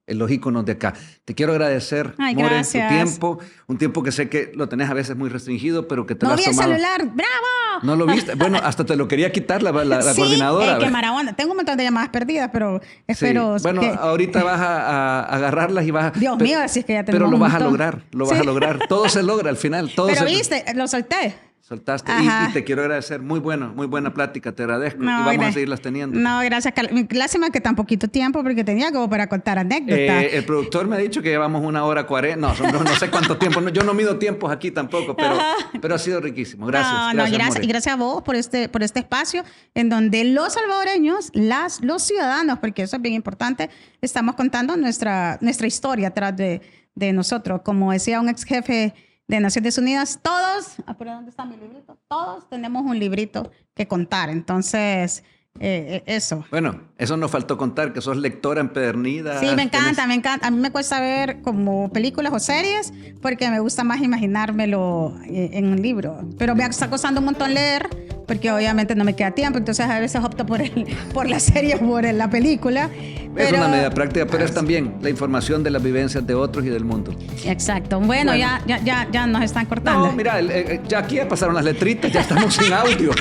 [SPEAKER 2] los íconos de acá. Te quiero agradecer, More, tu tiempo. Un tiempo que sé que lo tenés a veces muy restringido, pero que te lo has tomado.
[SPEAKER 1] No vi el celular, ¡bravo!
[SPEAKER 2] ¿No lo viste? Bueno, hasta te lo quería quitar la
[SPEAKER 1] sí,
[SPEAKER 2] coordinadora.
[SPEAKER 1] Qué maravilla. Tengo un montón de llamadas perdidas, pero espero...
[SPEAKER 2] Sí. Bueno, ahorita vas a agarrarlas y vas a...
[SPEAKER 1] Dios mío, así es que ya tenemos
[SPEAKER 2] Pero lo
[SPEAKER 1] un
[SPEAKER 2] vas
[SPEAKER 1] montón.
[SPEAKER 2] a lograr, lo vas a lograr. Todo se logra al final.
[SPEAKER 1] Pero viste, lo solté.
[SPEAKER 2] Soltaste y te quiero agradecer. Muy buena plática, te agradezco.
[SPEAKER 1] No,
[SPEAKER 2] y vamos a seguirlas teniendo.
[SPEAKER 1] No, gracias, Carlos. Lástima que tan poquito tiempo porque tenía como para contar anécdotas.
[SPEAKER 2] El productor me ha dicho que llevamos 1:40. No sé cuánto tiempo. Yo no mido tiempos aquí tampoco, pero ha sido riquísimo. Gracias.
[SPEAKER 1] Y gracias a vos por este espacio en donde los salvadoreños, los ciudadanos, porque eso es bien importante, estamos contando nuestra historia atrás de nosotros. Como decía un ex jefe de Naciones Unidas, todos, ¿pero dónde está mi librito? Todos tenemos un librito que contar. Entonces, eso.
[SPEAKER 2] Bueno, eso nos faltó contar, que sos lectora empedernida.
[SPEAKER 1] Sí, me encanta. A mí me cuesta ver como películas o series porque me gusta más imaginármelo en un libro. Pero me está costando un montón leer porque obviamente no me queda tiempo. Entonces, a veces opto por la serie o por la película.
[SPEAKER 2] Es una media práctica, pero es también la información de las vivencias de otros y del mundo.
[SPEAKER 1] Exacto. Bueno. Ya nos están cortando.
[SPEAKER 2] No, mira, ya aquí ya pasaron las letritas, ya estamos sin audio.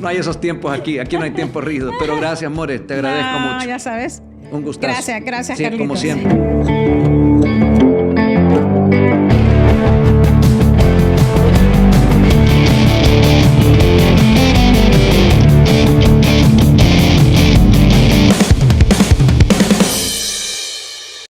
[SPEAKER 2] No hay esos tiempos aquí no hay tiempo rígido. Pero gracias, More, te agradezco mucho.
[SPEAKER 1] Ya sabes.
[SPEAKER 2] Un gustazo.
[SPEAKER 1] Gracias,
[SPEAKER 2] sí,
[SPEAKER 1] Carlitos.
[SPEAKER 2] como siempre.